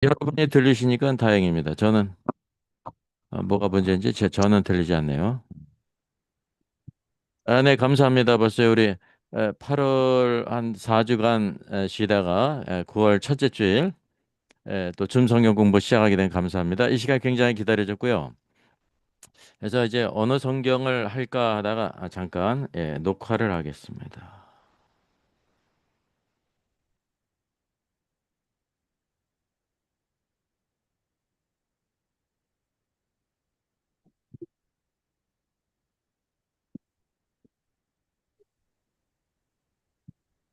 여러분이 들리시니까 다행입니다. 저는 뭐가 문제인지 저는 들리지 않네요. 네, 감사합니다. 벌써 우리 8월 한 4주간 쉬다가 9월 첫째 주일 또 줌 성경 공부 시작하게 된 감사합니다. 이 시간 굉장히 기다려졌고요. 그래서 이제 어느 성경을 할까 하다가 잠깐 녹화를 하겠습니다.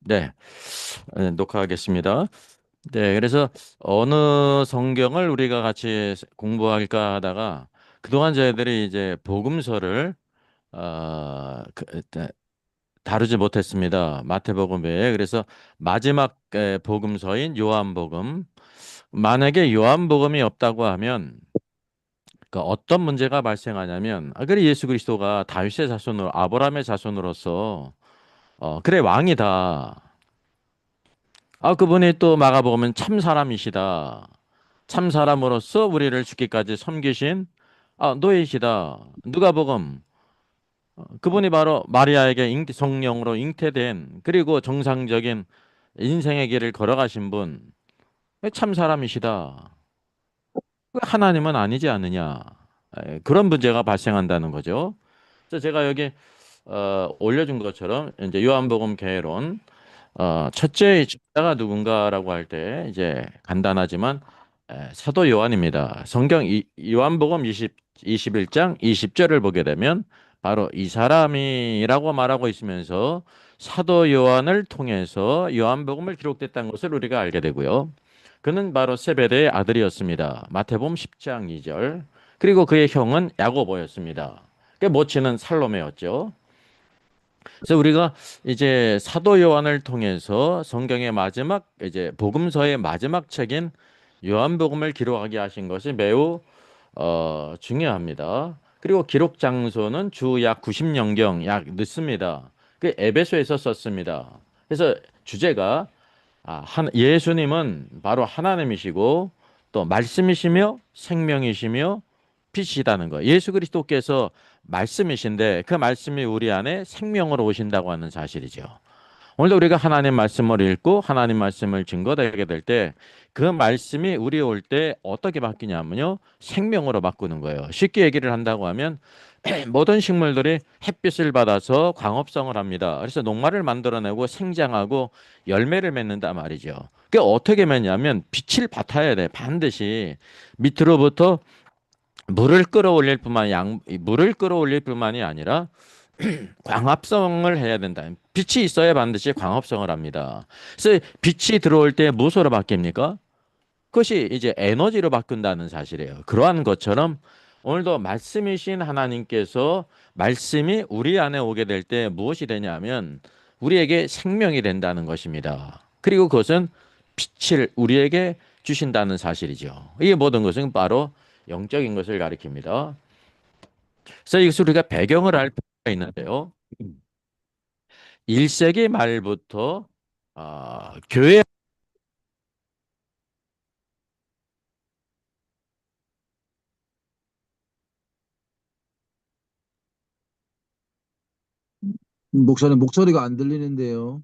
네, 녹화하겠습니다. 네, 그래서 어느 성경을 우리가 같이 공부할까 하다가 그동안 저희들이 이제 복음서를 다루지 못했습니다. 마태복음 외에. 그래서 마지막 복음서인 요한복음. 만약에 요한복음이 없다고 하면 그 어떤 문제가 발생하냐면 그래 예수 그리스도가 다윗의 자손으로 아브라함의 자손으로서 그래 왕이다. 그분이 또 마가복음은 참 사람이시다. 참 사람으로서 우리를 죽기까지 섬기신 노예이시다. 누가복음 그분이 바로 마리아에게 성령으로 잉태된 그리고 정상적인 인생의 길을 걸어가신 분, 참 사람이시다. 왜 하나님은 아니지 않느냐? 그런 문제가 발생한다는 거죠. 그래서 제가 여기 올려준 것처럼 이제 요한복음 개론 첫째 저자가 누군가라고 할 때 이제 간단하지만 사도 요한입니다. 성경 요한복음 21장 20절을 보게 되면 바로 이 사람이라고 말하고 있으면서 사도 요한을 통해서 요한복음을 기록됐다는 것을 우리가 알게 되고요. 그는 바로 세베대의 아들이었습니다. 마태복음 10장 2절. 그리고 그의 형은 야고보였습니다. 그 모친은 살로메였죠. 그래서 우리가 이제 사도 요한을 통해서 성경의 마지막 이제 복음서의 마지막 책인 요한복음을 기록하게 하신 것이 매우 중요합니다. 그리고 기록 장소는 주 약 90년경 약 늦습니다. 그 에베소에서 썼습니다. 그래서 주제가 예수님은 바로 하나님이시고 또 말씀이시며 생명이시며 빛이라는 거. 예수 그리스도께서 말씀이신데 그 말씀이 우리 안에 생명으로 오신다고 하는 사실이죠. 오늘도 우리가 하나님 말씀을 읽고 하나님 말씀을 증거되게 될 때 그 말씀이 우리 올 때 어떻게 바뀌냐면요. 생명으로 바꾸는 거예요. 쉽게 얘기를 한다고 하면 모든 식물들이 햇빛을 받아서 광합성을 합니다. 그래서 녹말을 만들어내고 생장하고 열매를 맺는단 말이죠. 그게 어떻게 맺냐면 빛을 받아야 돼. 반드시 밑으로부터 물을 끌어올릴 뿐만이 아니라 광합성을 해야 된다. 빛이 있어야 반드시 광합성을 합니다. 그래서 빛이 들어올 때 무엇으로 바뀝니까? 그것이 이제 에너지로 바꾼다는 사실이에요. 그러한 것처럼 오늘도 말씀이신 하나님께서 말씀이 우리 안에 오게 될 때 무엇이 되냐면 우리에게 생명이 된다는 것입니다. 그리고 그것은 빛을 우리에게 주신다는 사실이죠. 이 모든 것은 바로 영적인 것을 가리킵니다. 그래서 이것을 우리가 배경을 알 필요가 있는데요. 1세기 말부터 교회 목사님 목소리가 안 들리는데요.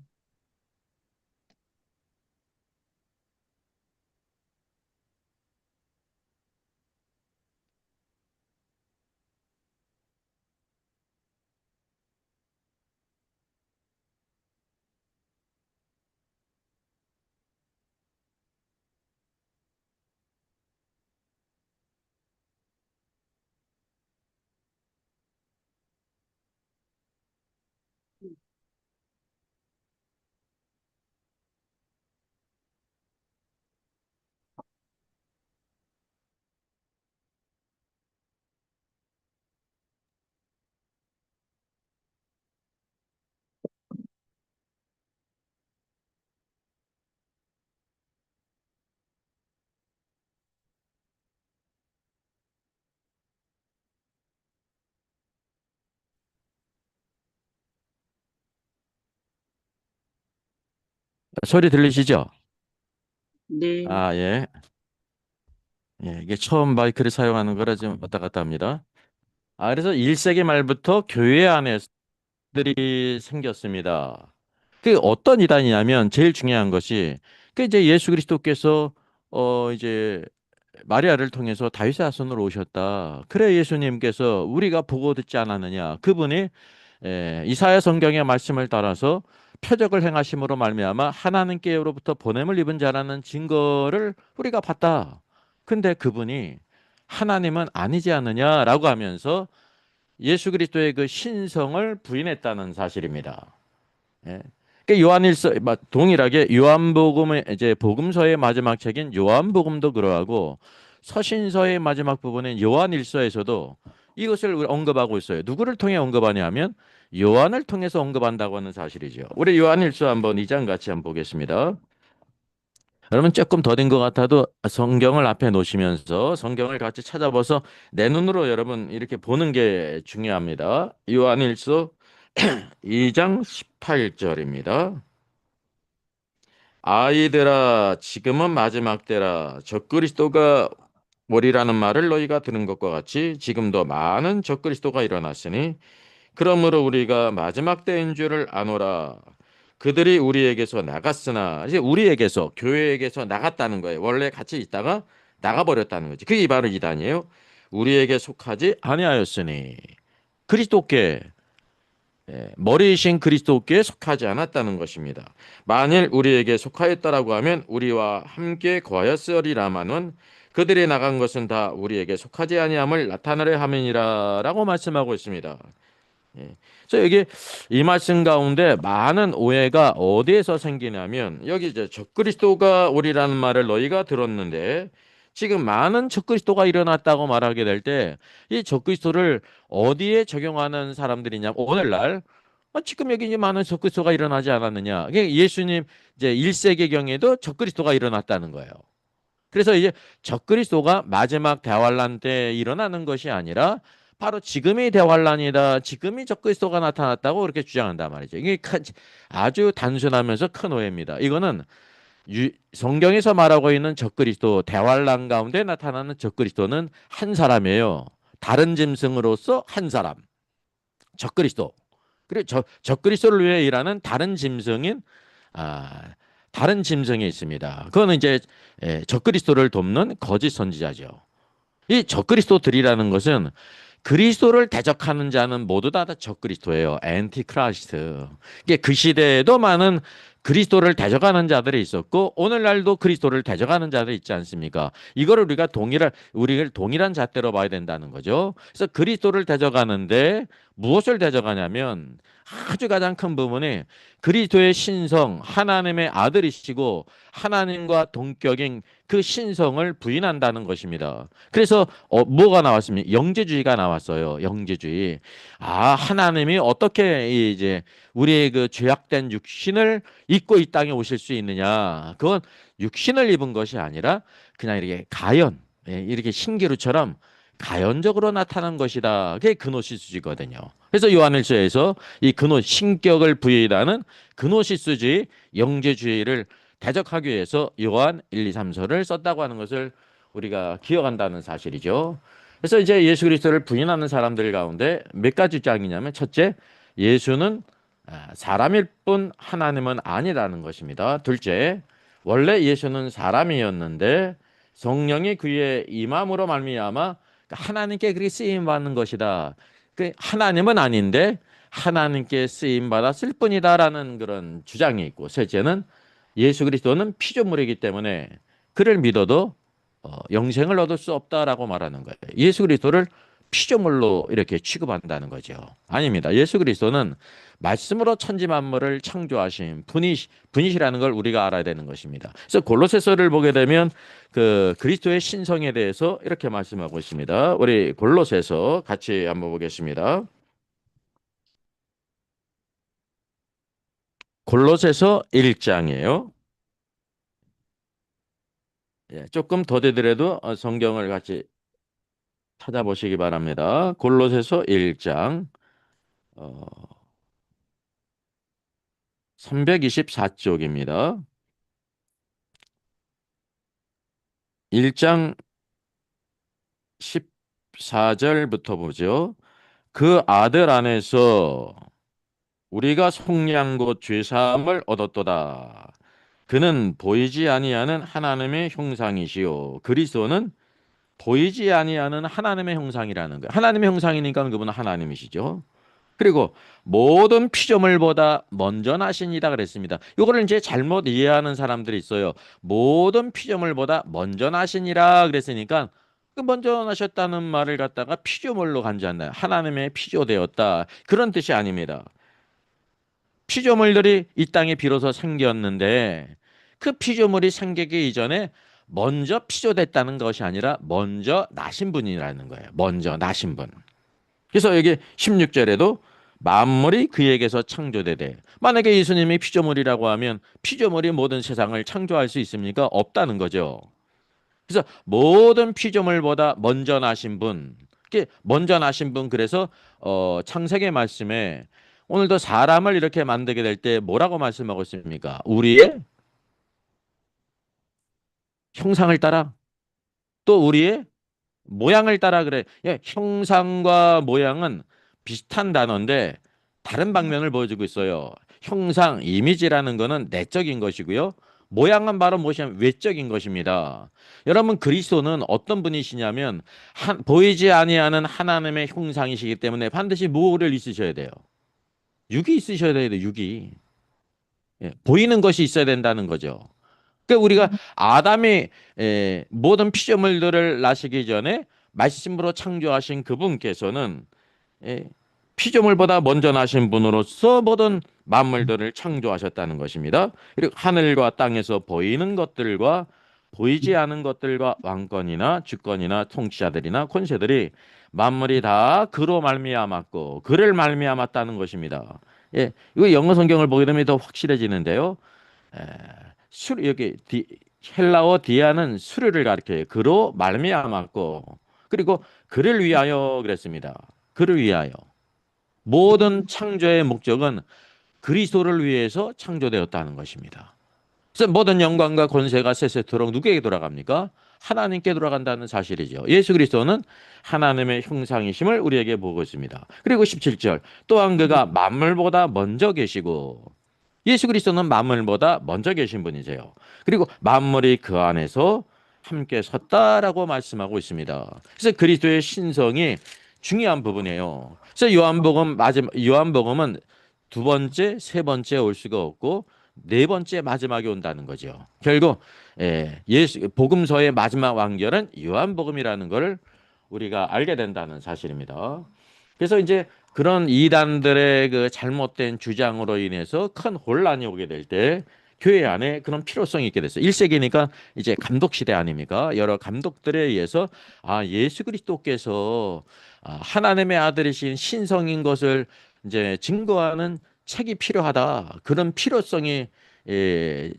소리 들리시죠? 네, 예. 예, 이게 처음 마이크를 사용하는 거라 좀 왔다 갔다 합니다. 그래서 1세기 말부터 교회 안에 들이 생겼습니다. 그 어떤 이단이냐면 제일 중요한 것이 그 이제 예수 그리스도께서 이제 마리아를 통해서 다윗의 자손으로 오셨다. 그래 예수님께서 우리가 보고 듣지 않았느냐. 그분이 이사야 성경의 말씀을 따라서 표적을 행하심으로 말미암아 하나님께로부터 보냄을 입은 자라는 증거를 우리가 봤다. 근데 그분이 하나님은 아니지 않느냐라고 하면서 예수 그리스도의 그 신성을 부인했다는 사실입니다. 예. 요한일서 동일하게 요한복음의 이제 복음서의 마지막 책인 요한복음도 그러하고 서신서의 마지막 부분인 요한일서에서도 이것을 언급하고 있어요. 누구를 통해 언급하냐면 요한을 통해서 언급한다고 하는 사실이죠. 우리 요한일서 한번 2장 같이 한번 보겠습니다. 여러분 조금 더딘 것 같아도 성경을 앞에 놓으시면서 성경을 같이 찾아봐서 내 눈으로 여러분 이렇게 보는 게 중요합니다. 요한일서 2장 18절입니다. 아이들아 지금은 마지막 때라 적그리스도가 오리라는 말을 너희가 들은 것과 같이 지금도 많은 적그리스도가 일어났으니 그러므로 우리가 마지막 때인 줄을 아노라. 그들이 우리에게서 나갔으나 이제 우리에게서 교회에게서 나갔다는 거예요. 원래 같이 있다가 나가버렸다는 거지. 그게 바로 이단이에요. 우리에게 속하지 아니하였으니 그리스도께 머리이신 그리스도께 속하지 않았다는 것입니다. 만일 우리에게 속하였다라고 하면 우리와 함께 거하였으리라마는 그들이 나간 것은 다 우리에게 속하지 아니함을 나타내려 함이니라라고 말씀하고 있습니다. 예. 그래서 여기 이 말씀 가운데 많은 오해가 어디에서 생기냐면 여기 이제 적그리스도가 오리라는 말을 너희가 들었는데 지금 많은 적그리스도가 일어났다고 말하게 될 때 이 적그리스도를 어디에 적용하는 사람들이냐 오늘날 지금 여기 이제 많은 적그리스도가 일어나지 않았느냐 예수님 이제 1세기경에도 적그리스도가 일어났다는 거예요. 그래서 이제 적그리스도가 마지막 대환란 때 일어나는 것이 아니라 바로 지금이 대환란이다. 지금이 적그리스도가 나타났다고 그렇게 주장한단 말이죠. 이게 아주 단순하면서 큰 오해입니다. 이거는 성경에서 말하고 있는 적그리스도 대환란 가운데 나타나는 적그리스도는 한 사람이에요. 다른 짐승으로서 한 사람. 적그리스도. 그리고 적그리스도를 위해 일하는 다른 짐승인 아, 다른 짐승이 있습니다. 그거는 이제 적그리스도를 돕는 거짓 선지자죠. 이 적그리스도들이라는 것은 그리스도를 대적하는 자는 모두 다 적그리스도예요. 앤티크라이스트. 이게 그 시대에도 많은 그리스도를 대적하는 자들이 있었고 오늘날도 그리스도를 대적하는 자들이 있지 않습니까? 이거를 우리를 동일한 잣대로 봐야 된다는 거죠. 그래서 그리스도를 대적하는데 무엇을 대적하냐면 아주 가장 큰 부분이 그리스도의 신성, 하나님의 아들이시고 하나님과 동격인 그 신성을 부인한다는 것입니다. 그래서 뭐가 나왔습니까? 영재주의가 나왔어요. 영재주의. 하나님이 어떻게 이제 우리의 그 죄악된 육신을 입고 이 땅에 오실 수 있느냐? 그건 육신을 입은 것이 아니라 그냥 이렇게 이렇게 신기루처럼 가연적으로 나타난 것이다. 그게 그노시스주의거든요. 그래서 요한일서에서 이 신격을 부여하는 그노시스주의, 영재주의를 대적하기 위해서 요한 1, 2, 3서를 썼다고 하는 것을 우리가 기억한다는 사실이죠. 그래서 이제 예수 그리스도를 부인하는 사람들 가운데 몇 가지 주장이냐면 첫째, 예수는 사람일 뿐 하나님은 아니라는 것입니다. 둘째, 원래 예수는 사람이었는데 성령이 그의 임함으로 말미암아 하나님께 그렇게 쓰임 받는 것이다. 그 하나님은 아닌데 하나님께 쓰임 받았을 뿐이다라는 그런 주장이 있고 셋째는 예수 그리스도는 피조물이기 때문에 그를 믿어도 영생을 얻을 수 없다라고 말하는 거예요. 예수 그리스도를 피조물로 이렇게 취급한다는 거죠. 아닙니다. 예수 그리스도는 말씀으로 천지 만물을 창조하신 분이시라는 걸 우리가 알아야 되는 것입니다. 그래서 골로새서를 보게 되면 그 그리스도의 신성에 대해서 이렇게 말씀하고 있습니다. 우리 골로새서 같이 한번 보겠습니다. 골로새서 1장이에요. 예, 조금 더 되더라도 성경을 같이 찾아보시기 바랍니다. 골로새서 1장 324쪽입니다. 1장 14절부터 보죠. 그 아들 안에서 우리가 속량곧 죄사함을 얻었도다. 그는 보이지 아니하는 하나님의 형상이시요. 그리스도는 보이지 아니하는 하나님의 형상이라는 거예요. 하나님의 형상이니까 그분은 하나님이시죠. 그리고 모든 피조물보다 먼저 나신이다 그랬습니다. 이거를 이제 잘못 이해하는 사람들이 있어요. 모든 피조물보다 먼저 나신이라 그랬으니까 그 먼저 나셨다는 말을 갖다가 피조물로 간지 않나요? 하나님의 피조되었다. 그런 뜻이 아닙니다. 피조물들이 이 땅에 비로소 생겼는데 그 피조물이 생기기 이전에 먼저 피조됐다는 것이 아니라 먼저 나신 분이라는 거예요. 먼저 나신 분. 그래서 여기 16절에도 만물이 그에게서 창조되되, 만약에 예수님이 피조물이라고 하면 피조물이 모든 세상을 창조할 수 있습니까? 없다는 거죠. 그래서 모든 피조물보다 먼저 나신 분, 먼저 나신 분. 그래서 창세기 말씀에 오늘도 사람을 이렇게 만들게 될 때 뭐라고 말씀하고 있습니까? 우리의 형상을 따라, 또 우리의 모양을 따라 그래. 예, 형상과 모양은 비슷한 단어인데 다른 방면을 보여주고 있어요. 형상, 이미지라는 거는 내적인 것이고요. 모양은 바로 무엇이냐면 외적인 것입니다. 여러분, 그리스도는 어떤 분이시냐면 보이지 아니하는 하나님의 형상이시기 때문에 반드시 뭐를 있으셔야 돼요. 육이 있으셔야 돼요. 육이. 예, 보이는 것이 있어야 된다는 거죠. 그러니까 우리가 아담이 모든 피조물들을 나시기 전에 말씀으로 창조하신 그분께서는 예, 피조물보다 먼저 나신 분으로서 모든 만물들을 창조하셨다는 것입니다. 그리고 하늘과 땅에서 보이는 것들과 보이지 않은 것들과 왕권이나 주권이나 통치자들이나 권세들이 만물이 다 그로 말미암았고 그를 말미암았다는 것입니다. 예, 이거 영어 성경을 보게 되면 더 확실해지는데요. 에, 여기 헬라어 디아는 수르를 가리켜요. 그로 말미암았고 그리고 그를 위하여 그랬습니다. 그를 위하여. 모든 창조의 목적은 그리스도를 위해서 창조되었다는 것입니다. 그래서 모든 영광과 권세가 세세토록 누구에게 돌아갑니까? 하나님께 돌아간다는 사실이죠. 예수 그리스도는 하나님의 형상이심을 우리에게 보고 있습니다. 그리고 17절 또한 그가 만물보다 먼저 계시고 예수 그리스도는 만물보다 먼저 계신 분이세요. 그리고 만물이 그 안에서 함께 섰다라고 말씀하고 있습니다. 그래서 그리스도의 신성이 중요한 부분이에요. 그래서 요한복음은 두 번째, 세 번째 올 수가 없고 네 번째 마지막에 온다는 거죠. 결국 예수 복음서의 마지막 완결은 요한복음이라는 것을 우리가 알게 된다는 사실입니다. 그래서 이제 그런 이단들의 그 잘못된 주장으로 인해서 큰 혼란이 오게 될 때 교회 안에 그런 필요성이 있게 됐어요. 1세기니까 이제 감독 시대 아닙니까? 여러 감독들에 의해서 예수 그리스도께서 하나님의 아들이신 신성인 것을 이제 증거하는 책이 필요하다. 그런 필요성이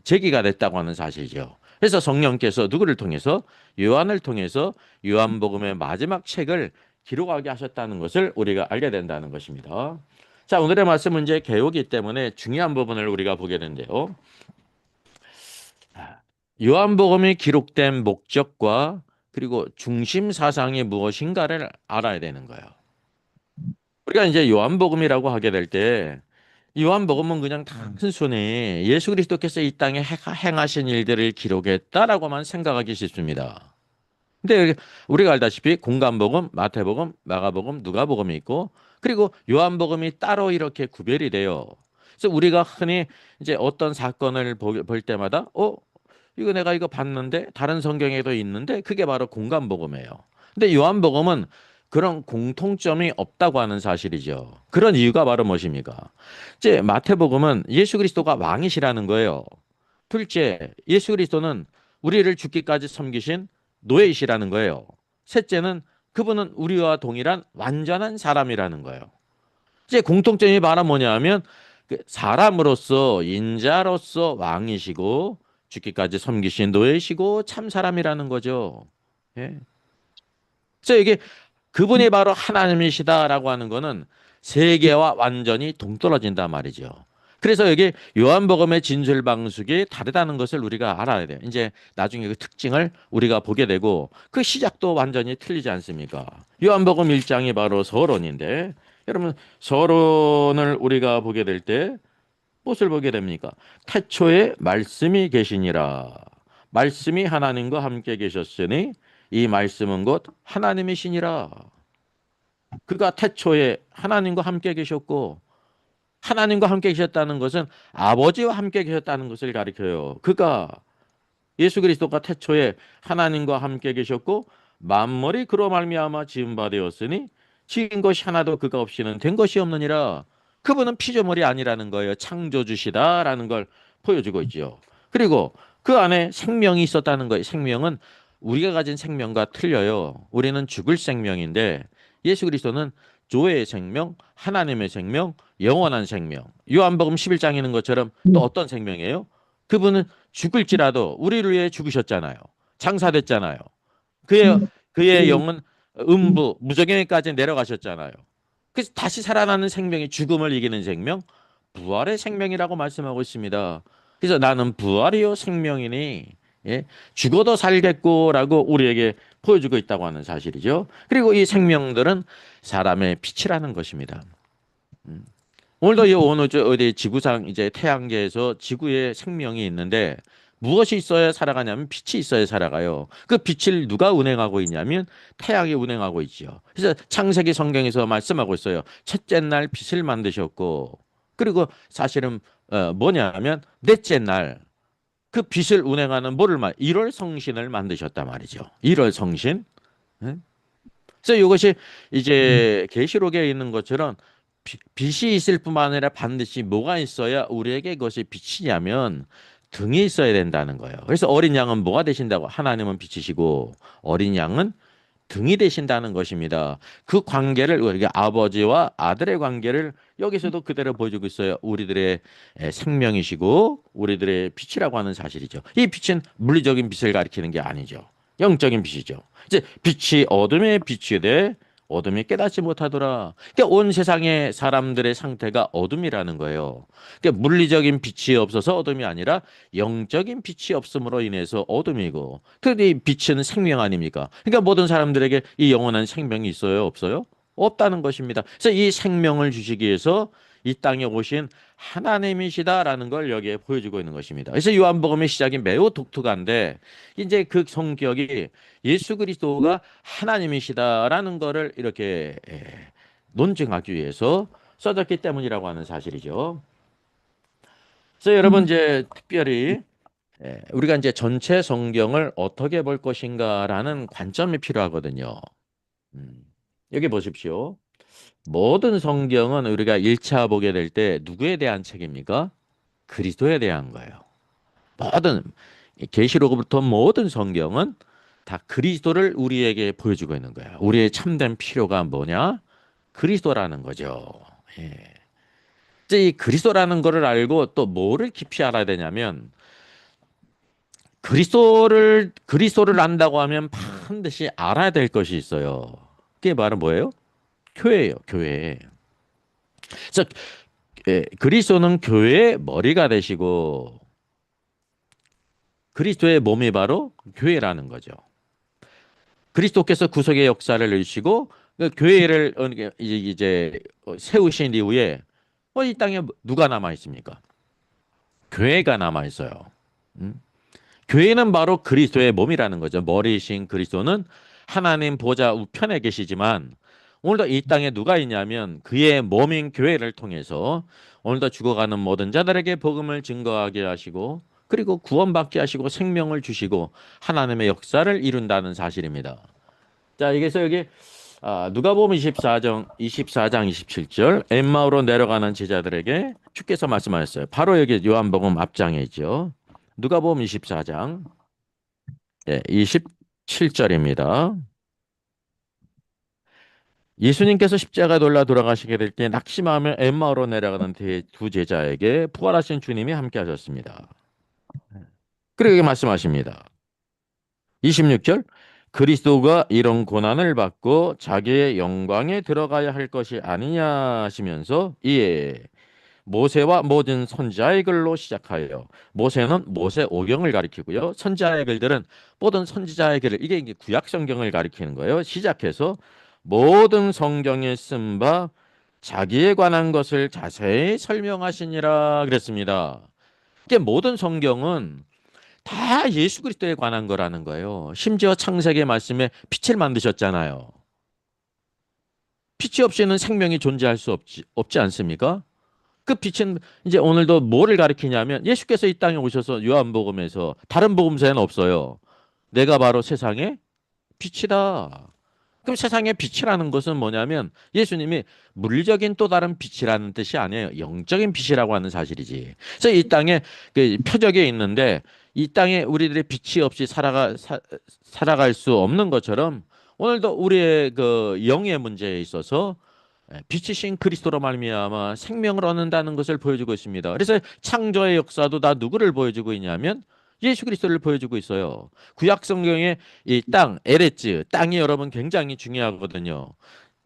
제기가 됐다고 하는 사실이죠. 그래서 성령께서 누구를 통해서 요한을 통해서 요한복음의 마지막 책을 기록하게 하셨다는 것을 우리가 알게 된다는 것입니다. 자, 오늘의 말씀은 이제 개요기 때문에 중요한 부분을 우리가 보게 되는데요. 요한복음이 기록된 목적과 그리고 중심 사상이 무엇인가를 알아야 되는 거예요. 우리가 이제 요한복음이라고 하게 될 때 요한복음은 그냥 단순히 예수 그리스도께서 이 땅에 행하신 일들을 기록했다라고만 생각하기 쉽습니다. 근데 우리가 알다시피 공관복음, 마태복음, 마가복음, 누가복음이 있고 그리고 요한복음이 따로 이렇게 구별이 돼요. 그래서 우리가 흔히 이제 어떤 사건을 볼 때마다 이거 내가 이거 봤는데 다른 성경에도 있는데 그게 바로 공관복음이에요. 근데 요한복음은 그런 공통점이 없다고 하는 사실이죠. 그런 이유가 바로 무엇입니까? 이제 마태복음은 예수 그리스도가 왕이시라는 거예요. 둘째, 예수 그리스도는 우리를 죽기까지 섬기신 노예이시라는 거예요. 셋째는 그분은 우리와 동일한 완전한 사람이라는 거예요. 이제 공통점이 바로 뭐냐 하면 그 사람으로서 인자로서 왕이시고 죽기까지 섬기신 노예이시고 참 사람이라는 거죠. 예. 그래서 이게 그분이 바로 하나님이시다라고 하는 거는 세계와 완전히 동떨어진단 말이죠. 그래서 여기 요한복음의 진술 방식이 다르다는 것을 우리가 알아야 돼요. 이제 나중에 그 특징을 우리가 보게 되고 그 시작도 완전히 틀리지 않습니까? 요한복음 1장이 바로 서론인데 여러분 서론을 우리가 보게 될 때 무엇을 보게 됩니까? 태초에 말씀이 계시니라. 말씀이 하나님과 함께 계셨으니 이 말씀은 곧 하나님이시니라. 그가 태초에 하나님과 함께 계셨고 하나님과 함께 계셨다는 것은 아버지와 함께 계셨다는 것을 가리켜요. 그가 예수 그리스도가 태초에 하나님과 함께 계셨고 만물이 그로 말미암아 지은 바 되었으니 지은 것이 하나도 그가 없이는 된 것이 없느니라. 그분은 피조물이 아니라는 거예요. 창조주시다라는 걸 보여주고 있죠. 그리고 그 안에 생명이 있었다는 거예요. 생명은 우리가 가진 생명과 틀려요. 우리는 죽을 생명인데 예수 그리스도는 조의 생명, 하나님의 생명, 영원한 생명. 요한복음 11장에 있는 것처럼 또 어떤 생명이에요? 그분은 죽을지라도 우리를 위해 죽으셨잖아요. 장사됐잖아요. 그의 그의 영은 무저갱이까지 내려가셨잖아요. 그래서 다시 살아나는 생명이 죽음을 이기는 생명, 부활의 생명이라고 말씀하고 있습니다. 그래서 나는 부활이요 생명이니 예, 죽어도 살겠고라고 우리에게 보여주고 있다고 하는 사실이죠. 그리고 이 생명들은 사람의 빛이라는 것입니다. 오늘도 이 오늘 저 어디 지구상 이제 태양계에서 지구에 생명이 있는데 무엇이 있어야 살아가냐면 빛이 있어야 살아가요. 그 빛을 누가 운행하고 있냐면 태양이 운행하고 있죠. 그래서 창세기 성경에서 말씀하고 있어요. 첫째 날 빛을 만드셨고 그리고 사실은 뭐냐면 넷째 날 그 빛을 운행하는 뭐를 일월 성신을 만드셨단 말이죠. 일월 성신. 예? 그래서 이것이 이제 계시록에 있는 것처럼 빛이 있을 뿐만 아니라 반드시 뭐가 있어야 우리에게 그것이 빛이냐면 등이 있어야 된다는 거예요. 그래서 어린 양은 뭐가 되신다고? 하나님은 빛이시고 어린 양은 등이 되신다는 것입니다. 그 관계를 우리가 아버지와 아들의 관계를 여기서도 그대로 보여주고 있어요. 우리들의 생명이시고 우리들의 빛이라고 하는 사실이죠. 이 빛은 물리적인 빛을 가리키는 게 아니죠. 영적인 빛이죠. 이제 빛이 어둠의 빛이 돼 어둠이 깨닫지 못하더라. 그러니까 온 세상의 사람들의 상태가 어둠이라는 거예요. 그러니까 물리적인 빛이 없어서 어둠이 아니라 영적인 빛이 없음으로 인해서 어둠이고, 그런데 이 빛은 생명 아닙니까? 그러니까 모든 사람들에게 이 영원한 생명이 있어요, 없어요? 없다는 것입니다. 그래서 이 생명을 주시기 위해서 이 땅에 오신 하나님이시다라는 걸 여기에 보여주고 있는 것입니다. 그래서 요한복음의 시작이 매우 독특한데 이제 그 성격이 예수 그리스도가 하나님이시다라는 것을 이렇게 논증하기 위해서 써졌기 때문이라고 하는 사실이죠. 그래서 여러분 이제 특별히 우리가 이제 전체 성경을 어떻게 볼 것인가라는 관점이 필요하거든요. 여기 보십시오. 모든 성경은 우리가 1차 보게 될 때 누구에 대한 책입니까? 그리스도에 대한 거예요. 모든 계시록부터 모든 성경은 다 그리스도를 우리에게 보여주고 있는 거야. 우리의 참된 필요가 뭐냐? 그리스도라는 거죠. 예. 이제 이 그리스도라는 것을 알고 또 뭐를 깊이 알아야 되냐면 그리스도를 안다고 하면 반드시 알아야 될 것이 있어요. 그게 바로 뭐예요? 교회예요, 교회. 그래서 그리스도는 교회의 머리가 되시고 그리스도의 몸이 바로 교회라는 거죠. 그리스도께서 구속의 역사를 이루시고 그 교회를 이제 세우신 이후에 이 땅에 누가 남아 있습니까? 교회가 남아 있어요. 음? 교회는 바로 그리스도의 몸이라는 거죠. 머리이신 그리스도는 하나님 보좌 우편에 계시지만 오늘도 이 땅에 누가 있냐면 그의 몸인 교회를 통해서 오늘도 죽어가는 모든 자들에게 복음을 증거하게 하시고 그리고 구원받게 하시고 생명을 주시고 하나님의 역사를 이룬다는 사실입니다. 자, 여기서 여기 누가복음 24장 27절 엠마오로 내려가는 제자들에게 주께서 말씀하셨어요. 바로 여기 요한복음 앞장에 있죠. 누가복음 24장 27절입니다. 예수님께서 십자가에 돌라 돌아가시게 될 때 낙심하며 엠마오로 내려가는 두 제자에게 부활하신 주님이 함께 하셨습니다. 그리고 이렇게 말씀하십니다. 26절 그리스도가 이런 고난을 받고 자기의 영광에 들어가야 할 것이 아니냐 하시면서 이에 모세와 모든 선지자의 글로 시작하여 모세는 모세 오경을 가리키고요. 선지자의 글들은 모든 선지자의 글을 이게 구약 성경을 가리키는 거예요. 시작해서 모든 성경에 쓴 바 자기에 관한 것을 자세히 설명하시니라 그랬습니다. 이게 모든 성경은 다 예수 그리스도에 관한 거라는 거예요. 심지어 창세기 말씀에 빛을 만드셨잖아요. 빛이 없이는 생명이 존재할 수 없지 않습니까? 그 빛은 이제 오늘도 뭐를 가리키냐면 예수께서 이 땅에 오셔서 요한복음에서 다른 복음서에는 없어요. 내가 바로 세상의 빛이다. 그럼 세상의 빛이라는 것은 뭐냐면 예수님이 물리적인 또 다른 빛이라는 뜻이 아니에요. 영적인 빛이라고 하는 사실이지. 그래서 이 땅에 그 표적에 있는데 이 땅에 우리들의 빛이 없이 살아갈 수 없는 것처럼 오늘도 우리의 그 영의 문제에 있어서 빛이신 그리스도로 말미암아 생명을 얻는다는 것을 보여주고 있습니다. 그래서 창조의 역사도 다 누구를 보여주고 있냐면 예수 그리스도를 보여주고 있어요. 구약 성경의 이 땅, 에레츠, 땅이 여러분 굉장히 중요하거든요.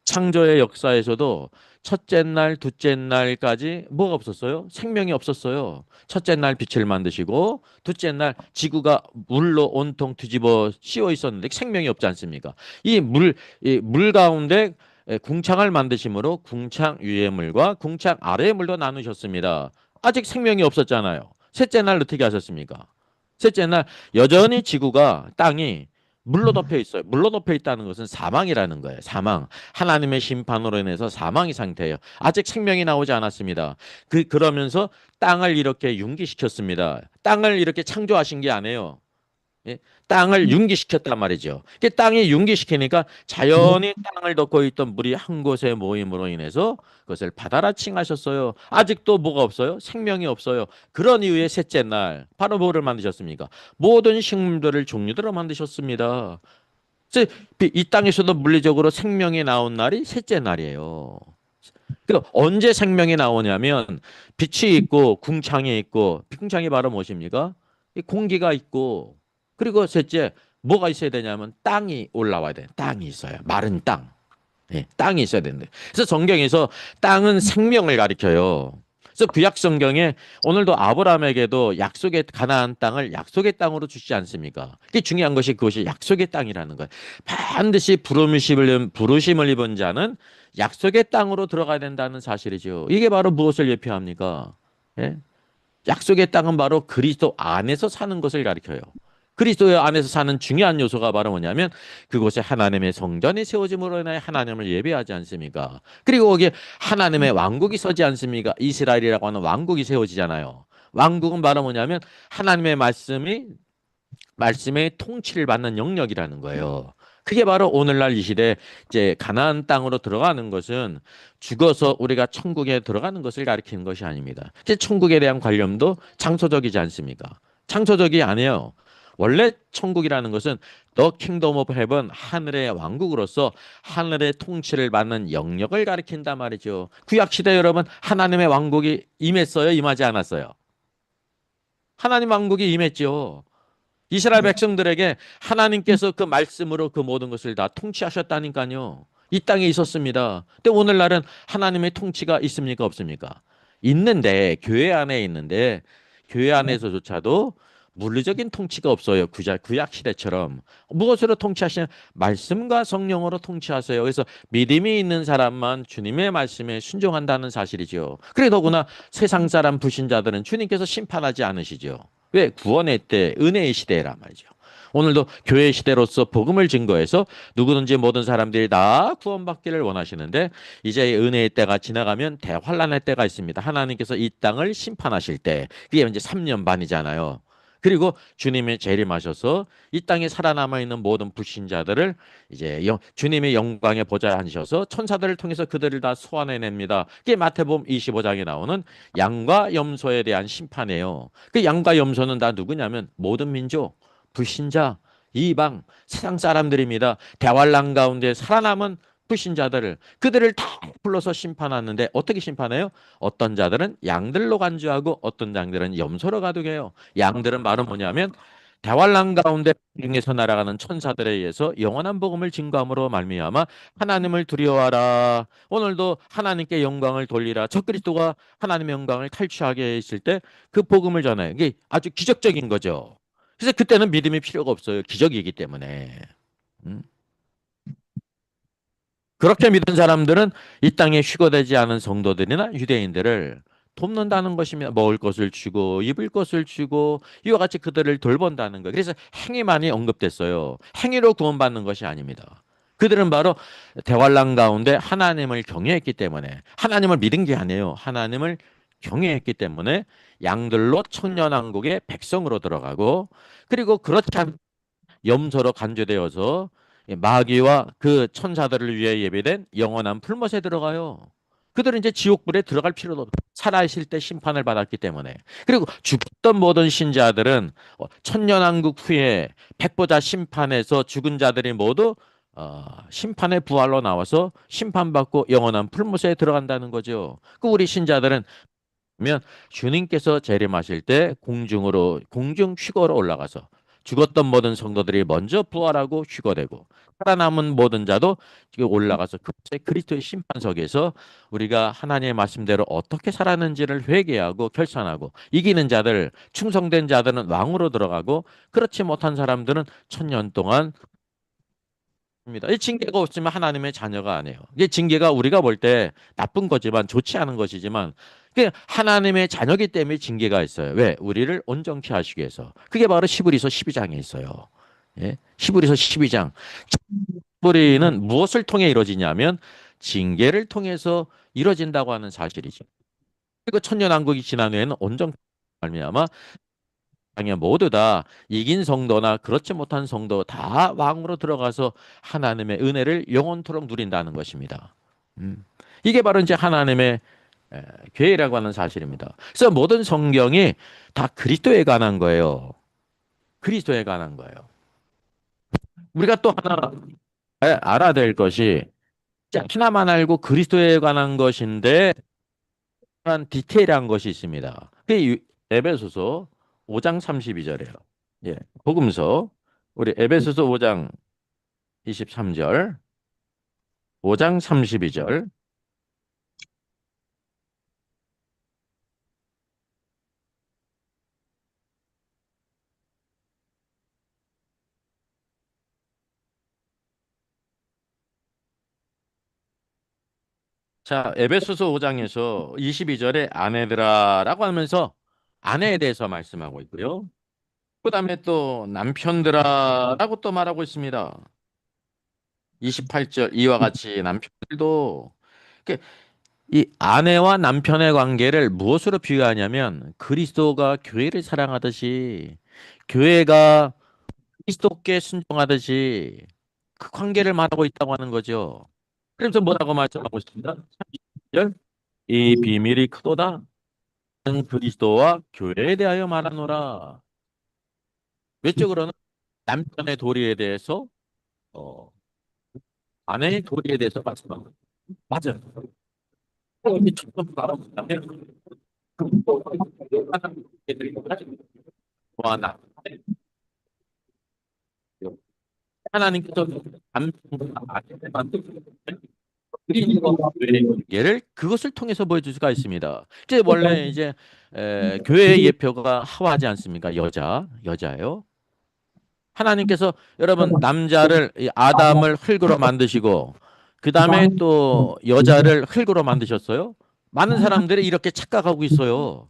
창조의 역사에서도 첫째 날, 둘째 날까지 뭐가 없었어요? 생명이 없었어요. 첫째 날 빛을 만드시고 둘째 날 지구가 물로 온통 뒤집어 씌워 있었는데 생명이 없지 않습니까? 이 물 가운데 궁창을 만드심으로 궁창 위의 물과 궁창 아래의 물로 나누셨습니다. 아직 생명이 없었잖아요. 셋째 날 어떻게 하셨습니까? 셋째 날 여전히 지구가 땅이 물로 덮여 있어요. 물로 덮여 있다는 것은 사망이라는 거예요. 사망. 하나님의 심판으로 인해서 사망의 상태예요. 아직 생명이 나오지 않았습니다. 그러면서 땅을 이렇게 융기시켰습니다. 땅을 이렇게 창조하신 게 아니에요. 예? 땅을 융기시켰단 말이죠. 땅이 융기시키니까 자연히 땅을 덮고 있던 물이 한 곳에 모임으로 인해서 그것을 바다라 칭하셨어요. 아직도 뭐가 없어요? 생명이 없어요. 그런 이유에 셋째 날 바로 뭐를 만드셨습니까? 모든 식물들을 종류대로 만드셨습니다. 그래서 이 땅에서도 물리적으로 생명이 나온 날이 셋째 날이에요. 그 언제 생명이 나오냐면 빛이 있고 궁창이 있고 궁창이 바로 무엇입니까? 이 공기가 있고 그리고 셋째 뭐가 있어야 되냐면 땅이 올라와야 돼. 땅이 있어요. 마른 땅. 예, 땅이 있어야 되는데. 그래서 성경에서 땅은 생명을 가리켜요. 그래서 구약 성경에 오늘도 아브라함에게도 약속의 가나안 땅을 약속의 땅으로 주시지 않습니까? 그게 중요한 것이 그것이 약속의 땅이라는 거예요. 반드시 부르심을 입은 자는 약속의 땅으로 들어가야 된다는 사실이죠. 이게 바로 무엇을 예표합니까? 예? 약속의 땅은 바로 그리스도 안에서 사는 것을 가리켜요. 그리스도 안에서 사는 중요한 요소가 바로 뭐냐면 그곳에 하나님의 성전이 세워짐으로 인하여 하나님을 예배하지 않습니까? 그리고 거기에 하나님의 왕국이 서지 않습니까? 이스라엘이라고 하는 왕국이 세워지잖아요. 왕국은 바로 뭐냐면 하나님의 말씀의 통치를 받는 영역이라는 거예요. 그게 바로 오늘날 이 시대 이제 가나안 땅으로 들어가는 것은 죽어서 우리가 천국에 들어가는 것을 가리키는 것이 아닙니다. 이제 천국에 대한 관념도 창조적이지 않습니까? 창조적이 아니에요. 원래 천국이라는 것은 The Kingdom of Heaven, 하늘의 왕국으로서 하늘의 통치를 받는 영역을 가리킨단 말이죠. 구약 시대 여러분 하나님의 왕국이 임했어요? 임하지 않았어요? 하나님 왕국이 임했죠. 이스라엘 백성들에게 하나님께서 그 말씀으로 그 모든 것을 다 통치하셨다니까요. 이 땅에 있었습니다. 근데 오늘날은 하나님의 통치가 있습니까? 없습니까? 있는데 교회 안에 있는데 교회 안에서조차도 물리적인 통치가 없어요. 구약 시대처럼. 무엇으로 통치하시냐? 말씀과 성령으로 통치하세요. 그래서 믿음이 있는 사람만 주님의 말씀에 순종한다는 사실이죠. 그래 더구나 세상 사람 불신자들은 주님께서 심판하지 않으시죠. 왜? 구원의 때, 은혜의 시대란 말이죠. 오늘도 교회 시대로서 복음을 증거해서 누구든지 모든 사람들이 다 구원받기를 원하시는데 이제 은혜의 때가 지나가면 대환란의 때가 있습니다. 하나님께서 이 땅을 심판하실 때 그게 이제 3년 반이잖아요. 그리고 주님이 재림하셔서 이 땅에 살아남아 있는 모든 불신자들을 이제 주님의 영광에 보좌에 앉으셔서 천사들을 통해서 그들을 다 소환해냅니다. 그게 마태복음 25장에 나오는 양과 염소에 대한 심판이에요. 그 양과 염소는 다 누구냐면 모든 민족, 불신자, 이방, 세상 사람들입니다. 대환란 가운데 살아남은 불신자들을 그들을 다 불러서 심판하는데 어떻게 심판해요? 어떤 자들은 양들로 간주하고 어떤 양들은 염소로 가두게 해요. 양들은 바로 뭐냐면 대환란 가운데 중에서 날아가는 천사들에 의해서 영원한 복음을 증거함으로 말미암아 하나님을 두려워하라. 오늘도 하나님께 영광을 돌리라. 적그리스도가 하나님의 영광을 탈취하게 했을 때 그 복음을 전해요. 이게 아주 기적적인 거죠. 그래서 그때는 믿음이 필요가 없어요. 기적이기 때문에. 음. 그렇게 믿은 사람들은 이 땅에 휴거되지 않은 성도들이나 유대인들을 돕는다는 것이며 먹을 것을 주고 입을 것을 주고 이와 같이 그들을 돌본다는 거예요. 그래서 행위만이 언급됐어요. 행위로 구원받는 것이 아닙니다. 그들은 바로 대환란 가운데 하나님을 경외했기 때문에 하나님을 믿은 게 아니에요. 하나님을 경외했기 때문에 양들로 천년왕국의 백성으로 들어가고 그리고 그렇지 않 염소로 간주되어서 마귀와 그 천사들을 위해 예배된 영원한 풀못에 들어가요. 그들은 이제 지옥불에 들어갈 필요도 없어요. 살아있을 때 심판을 받았기 때문에. 그리고 죽었던 모든 신자들은 천년왕국 후에 백보자 심판에서 죽은 자들이 모두 심판의 부활로 나와서 심판받고 영원한 풀못에 들어간다는 거죠. 그 우리 신자들은 면 주님께서 재림하실 때 공중으로 공중 휴거로 올라가서 죽었던 모든 성도들이 먼저 부활하고 휴거되고 살아남은 모든 자도 지금 올라가서 그리스도의 심판석에서 우리가 하나님의 말씀대로 어떻게 살았는지를 회개하고 결산하고 이기는 자들 충성된 자들은 왕으로 들어가고 그렇지 못한 사람들은 천년 동안 입니다. 이 징계가 없으면 하나님의 자녀가 아니에요. 이게 징계가 우리가 볼 때 나쁜 거지만 좋지 않은 것이지만 그게 하나님의 자녀기 때문에 징계가 있어요. 왜? 우리를 온전케 하시기 위해서. 그게 바로 히브리서 12장에 있어요. 예? 히브리서 12장. 뿌리는 무엇을 통해 이루어지냐면 징계를 통해서 이루어진다고 하는 사실이죠. 그리고 천년왕국이 지난 후에는 온전 말미암아 땅에 모두 다 이긴 성도나 그렇지 못한 성도 다 왕으로 들어가서 하나님의 은혜를 영원토록 누린다는 것입니다. 이게 바로 이제 하나님의 계획이라고 하는 사실입니다. 그래서 모든 성경이 다 그리스도에 관한 거예요. 그리스도에 관한 거예요. 우리가 또 하나 알아야 될 것이 하나만 알고 그리스도에 관한 것인데 한 디테일한 것이 있습니다. 그게 에베소서 5장 32절이에요. 예. 복음서 우리 에베소서 5장 23절, 5장 32절. 자, 에베소서 5장에서 22절에 아내들아라고 하면서 아내에 대해서 말씀하고 있고요. 그다음에 또 남편들아라고 또 말하고 있습니다. 28절 이와 같이 남편들도 이 아내와 남편의 관계를 무엇으로 비유하냐면 그리스도가 교회를 사랑하듯이 교회가 그리스도께 순종하듯이 그 관계를 말하고 있다고 하는 거죠. 그래서 뭐라고 말씀하고 있습니다. 30절 이 비밀이 크도다. 그리스도와 교회에 대하여 말하노라. 외적으로는 남편의 도리에 대해서 어, 아내의 도리에 대해서 말씀하고 맞아요. 이게 조금 말하면 나 하나님께서 예를 그것을 통해서 보여줄 수가 있습니다. 이제 원래 이제 교회의 예표가 하와지 않습니까? 여자예요. 하나님께서 여러분 남자를 이 아담을 흙으로 만드시고 그 다음에 또 여자를 흙으로 만드셨어요. 많은 사람들이 이렇게 착각하고 있어요.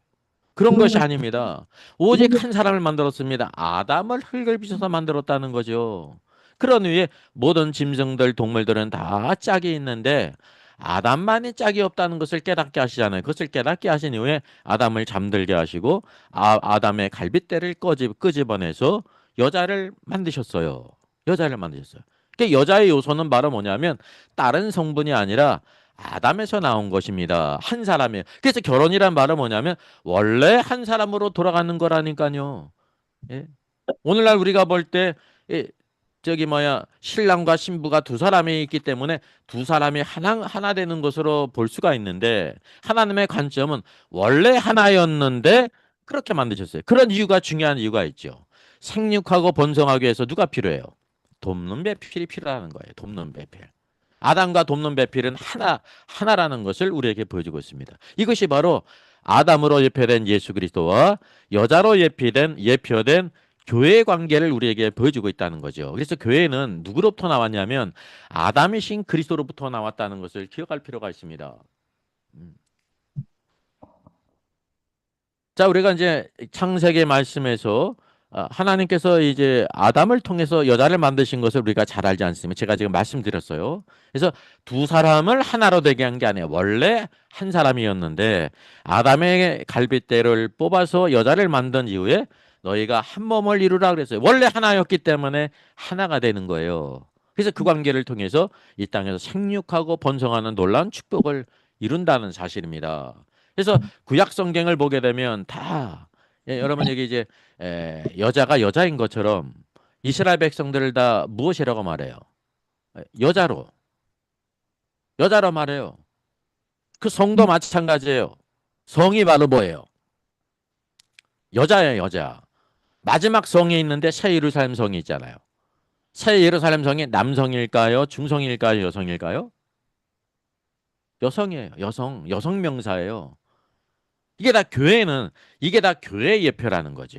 그런 것이 아닙니다. 오직 한 사람을 만들었습니다. 아담을 흙을 빚어서 만들었다는 거죠. 그런 후에 모든 짐승들, 동물들은 다 짝이 있는데 아담만이 짝이 없다는 것을 깨닫게 하시잖아요. 그것을 깨닫게 하신 이후에 아담을 잠들게 하시고 아담의 갈빗대를 끄집어내서 여자를 만드셨어요. 여자를 만드셨어요. 그러니까 여자의 요소는 바로 뭐냐면 다른 성분이 아니라 아담에서 나온 것입니다. 한 사람이에요. 그래서 결혼이란 말은 뭐냐면 원래 한 사람으로 돌아가는 거라니까요. 예? 오늘날 우리가 볼 때 저기 뭐야 신랑과 신부가 두 사람이 있기 때문에 두 사람이 하나 되는 것으로 볼 수가 있는데 하나님의 관점은 원래 하나였는데 그렇게 만드셨어요. 그런 이유가 중요한 이유가 있죠. 생육하고 번성하기 위해서 누가 필요해요? 돕는 배필이 필요하는 거예요. 돕는 배필. 아담과 돕는 배필은 하나라는 것을 우리에게 보여주고 있습니다. 이것이 바로 아담으로 예표된 예수 그리스도와 여자로 예표된 교회의 관계를 우리에게 보여주고 있다는 거죠. 그래서 교회는 누구로부터 나왔냐면 아담이신 그리스도로부터 나왔다는 것을 기억할 필요가 있습니다. 음. 자, 우리가 이제 창세기 말씀에서 하나님께서 이제 아담을 통해서 여자를 만드신 것을 우리가 잘 알지 않습니까? 제가 지금 말씀드렸어요. 그래서 두 사람을 하나로 되게 한 게 아니에요. 원래 한 사람이었는데 아담의 갈빗대를 뽑아서 여자를 만든 이후에 너희가 한 몸을 이루라 그랬어요. 원래 하나였기 때문에 하나가 되는 거예요. 그래서 그 관계를 통해서 이 땅에서 생육하고 번성하는 놀라운 축복을 이룬다는 사실입니다. 그래서 구약 성경을 보게 되면 다 여러분 여기 이제 여자가 여자인 것처럼 이스라엘 백성들을 다 무엇이라고 말해요? 여자로 여자로 말해요. 그 성도 마찬가지예요. 성이 바로 뭐예요? 여자예요, 여자. 마지막 성이 있는데 새 예루살렘 성이 있잖아요. 새 예루살렘 성이 남성일까요? 중성일까요? 여성일까요? 여성이에요. 여성 명사예요. 이게 다 교회의 예표라는 거죠.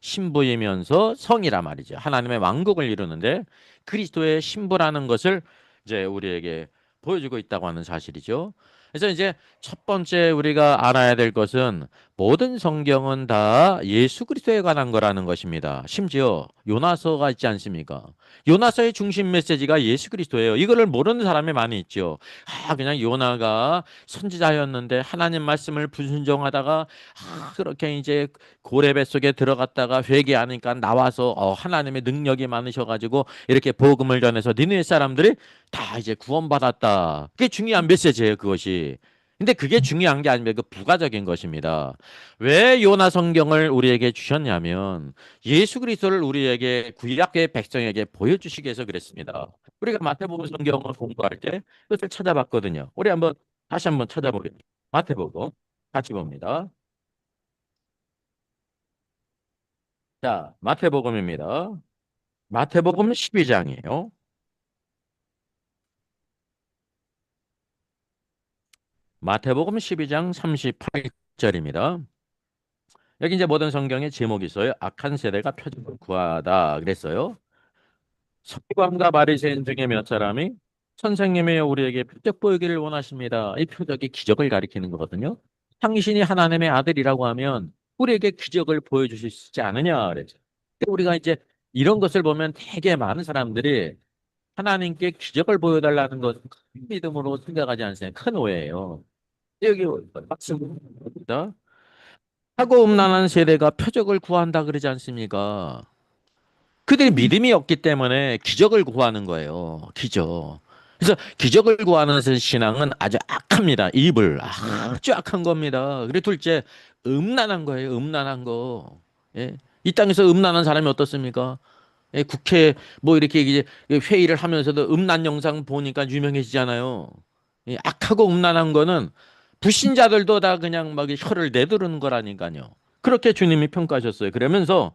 신부이면서 성이라 말이죠. 하나님의 왕국을 이루는데 그리스도의 신부라는 것을 이제 우리에게 보여주고 있다고 하는 사실이죠. 그래서 이제 첫 번째 우리가 알아야 될 것은 모든 성경은 다 예수 그리스도에 관한 거라는 것입니다. 심지어 요나서가 있지 않습니까? 요나서의 중심 메시지가 예수 그리스도예요. 이거를 모르는 사람이 많이 있죠. 그냥 요나가 선지자였는데 하나님 말씀을 불순종하다가 그렇게 이제 고래 뱃속에 들어갔다가 회개하니까 나와서 하나님의 능력이 많으셔가지고 이렇게 복음을 전해서 니네 사람들이 다 이제 구원받았다. 그게 중요한 메시지예요, 그것이. 근데 그게 중요한 게 아니면 그 부가적인 것입니다. 왜 요나 성경을 우리에게 주셨냐면 예수 그리스도를 우리에게 구약의 백성에게 보여주시기 위해서 그랬습니다. 우리가 마태복음 성경을 공부할 때 그것을 찾아봤거든요. 우리 다시 한번 찾아보겠습니다. 마태복음 같이 봅니다. 자, 마태복음입니다. 마태복음 12장이에요. 마태복음 12장 38절입니다. 여기 이제 모든 성경에 제목이 있어요. 악한 세대가 표적을 구하다 그랬어요. 서기관과 바리새인 중에 몇 사람이 선생님이 우리에게 표적 보이기를 원하십니다. 이 표적이 기적을 가리키는 거거든요. 당신이 하나님의 아들이라고 하면 우리에게 기적을 보여주실 수 있지 않느냐 그랬죠. 우리가 이제 이런 것을 보면 되게 많은 사람들이 하나님께 기적을 보여달라는 것은 큰 믿음으로 생각하지 않습니까? 큰 오해예요. 여기 맞습니다. 하고 음란한 세대가 표적을 구한다 그러지 않습니까? 그들이 믿음이 없기 때문에 기적을 구하는 거예요. 기적. 그래서 기적을 구하는 신앙은 아주 악합니다. 아주 악한 겁니다. 그리고 둘째, 음란한 거예요. 음란한 거. 예? 이 땅에서 음란한 사람이 어떻습니까? 예, 국회 뭐 이렇게 이제 회의를 하면서도 음란 영상 보니까 유명해지잖아요. 예, 악하고 음란한 거는 불신자들도 다 그냥 막 혀를 내두르는 거라니까요. 그렇게 주님이 평가하셨어요. 그러면서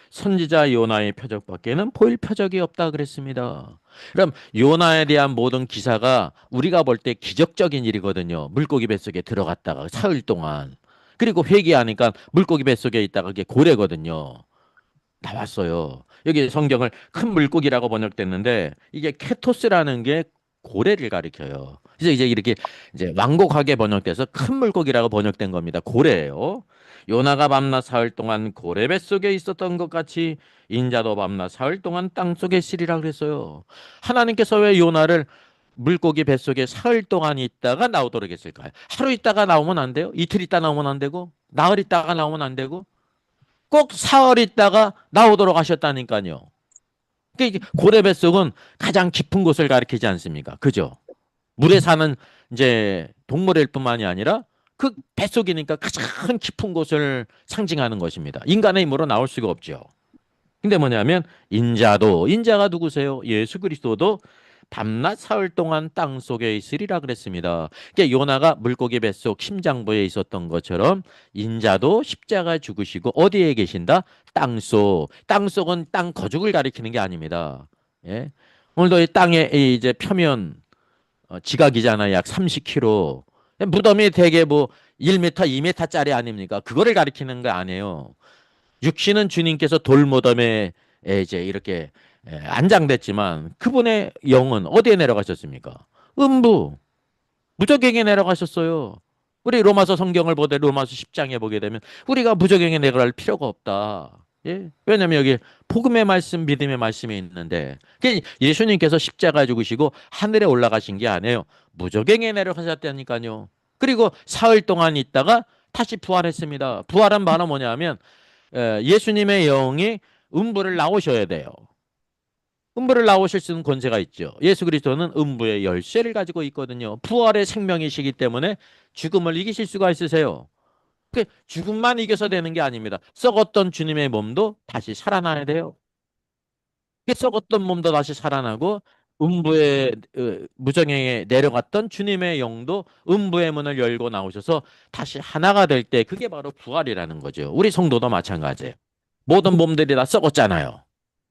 선지자 요나의 표적밖에는 보일 표적이 없다 그랬습니다. 그럼 요나에 대한 모든 기사가 우리가 볼 때 기적적인 일이거든요. 물고기 뱃속에 들어갔다가 사흘 동안. 그리고 회개하니까 물고기 뱃속에 있다가 그게 고래거든요. 나왔어요. 여기 성경을 큰 물고기라고 번역됐는데 이게 케토스라는 게 고래를 가리켜요. 그래서 이제 이렇게 이제 완곡하게 번역돼서 큰 물고기라고 번역된 겁니다. 고래예요. 요나가 밤낮 사흘 동안 고래 뱃속에 있었던 것 같이 인자도 밤낮 사흘 동안 땅속에 있으리라 그랬어요. 하나님께서 왜 요나를 물고기 뱃속에 사흘 동안 있다가 나오도록 했을까요? 하루 있다가 나오면 안 돼요? 이틀 있다 나오면 안 되고 나흘 있다가 나오면 안 되고 꼭 사흘 있다가 나오도록 하셨다니까요. 그러니까 고래 뱃속은 가장 깊은 곳을 가리키지 않습니까? 그죠? 물에 사는 이제 동물일 뿐만이 아니라 그 뱃속이니까 가장 깊은 곳을 상징하는 것입니다. 인간의 힘으로 나올 수가 없죠. 근데 뭐냐면 인자가 누구세요? 예수 그리스도도 밤낮 사흘 동안 땅 속에 있으리라 그랬습니다. 그러니까 요나가 물고기 뱃속 심장부에 있었던 것처럼 인자도 십자가 죽으시고 어디에 계신다? 땅 속. 땅 속은 땅 거죽을 가리키는 게 아닙니다. 예? 오늘도 이 땅의 이제 표면 지각이잖아요. 약 30km. 무덤이 대개 뭐 1m, 2m짜리 아닙니까? 그거를 가리키는 거 아니에요. 육신은 주님께서 돌무덤에 이제 이렇게 안장됐지만 그분의 영은 어디에 내려가셨습니까? 음부, 무저갱에 내려가셨어요. 우리 로마서 성경을 보되 로마서 10장에 보게 되면 우리가 무저갱에 내려갈 필요가 없다. 예? 왜냐하면 여기 복음의 말씀, 믿음의 말씀이 있는데 예수님께서 십자가 죽으시고 하늘에 올라가신 게 아니에요. 무저갱에 내려가셨다니까요. 그리고 사흘 동안 있다가 다시 부활했습니다. 부활한 바는 뭐냐면 예수님의 영이 음부를 나오셔야 돼요. 음부를 나오실 수 있는 권세가 있죠. 예수 그리스도는 음부의 열쇠를 가지고 있거든요. 부활의 생명이시기 때문에 죽음을 이기실 수가 있으세요. 죽음만 이겨서 되는 게 아닙니다. 썩었던 주님의 몸도 다시 살아나야 돼요. 썩었던 몸도 다시 살아나고 음부의 무정행에 내려갔던 주님의 영도 음부의 문을 열고 나오셔서 다시 하나가 될 때 그게 바로 부활이라는 거죠. 우리 성도도 마찬가지예요. 모든 몸들이 다 썩었잖아요.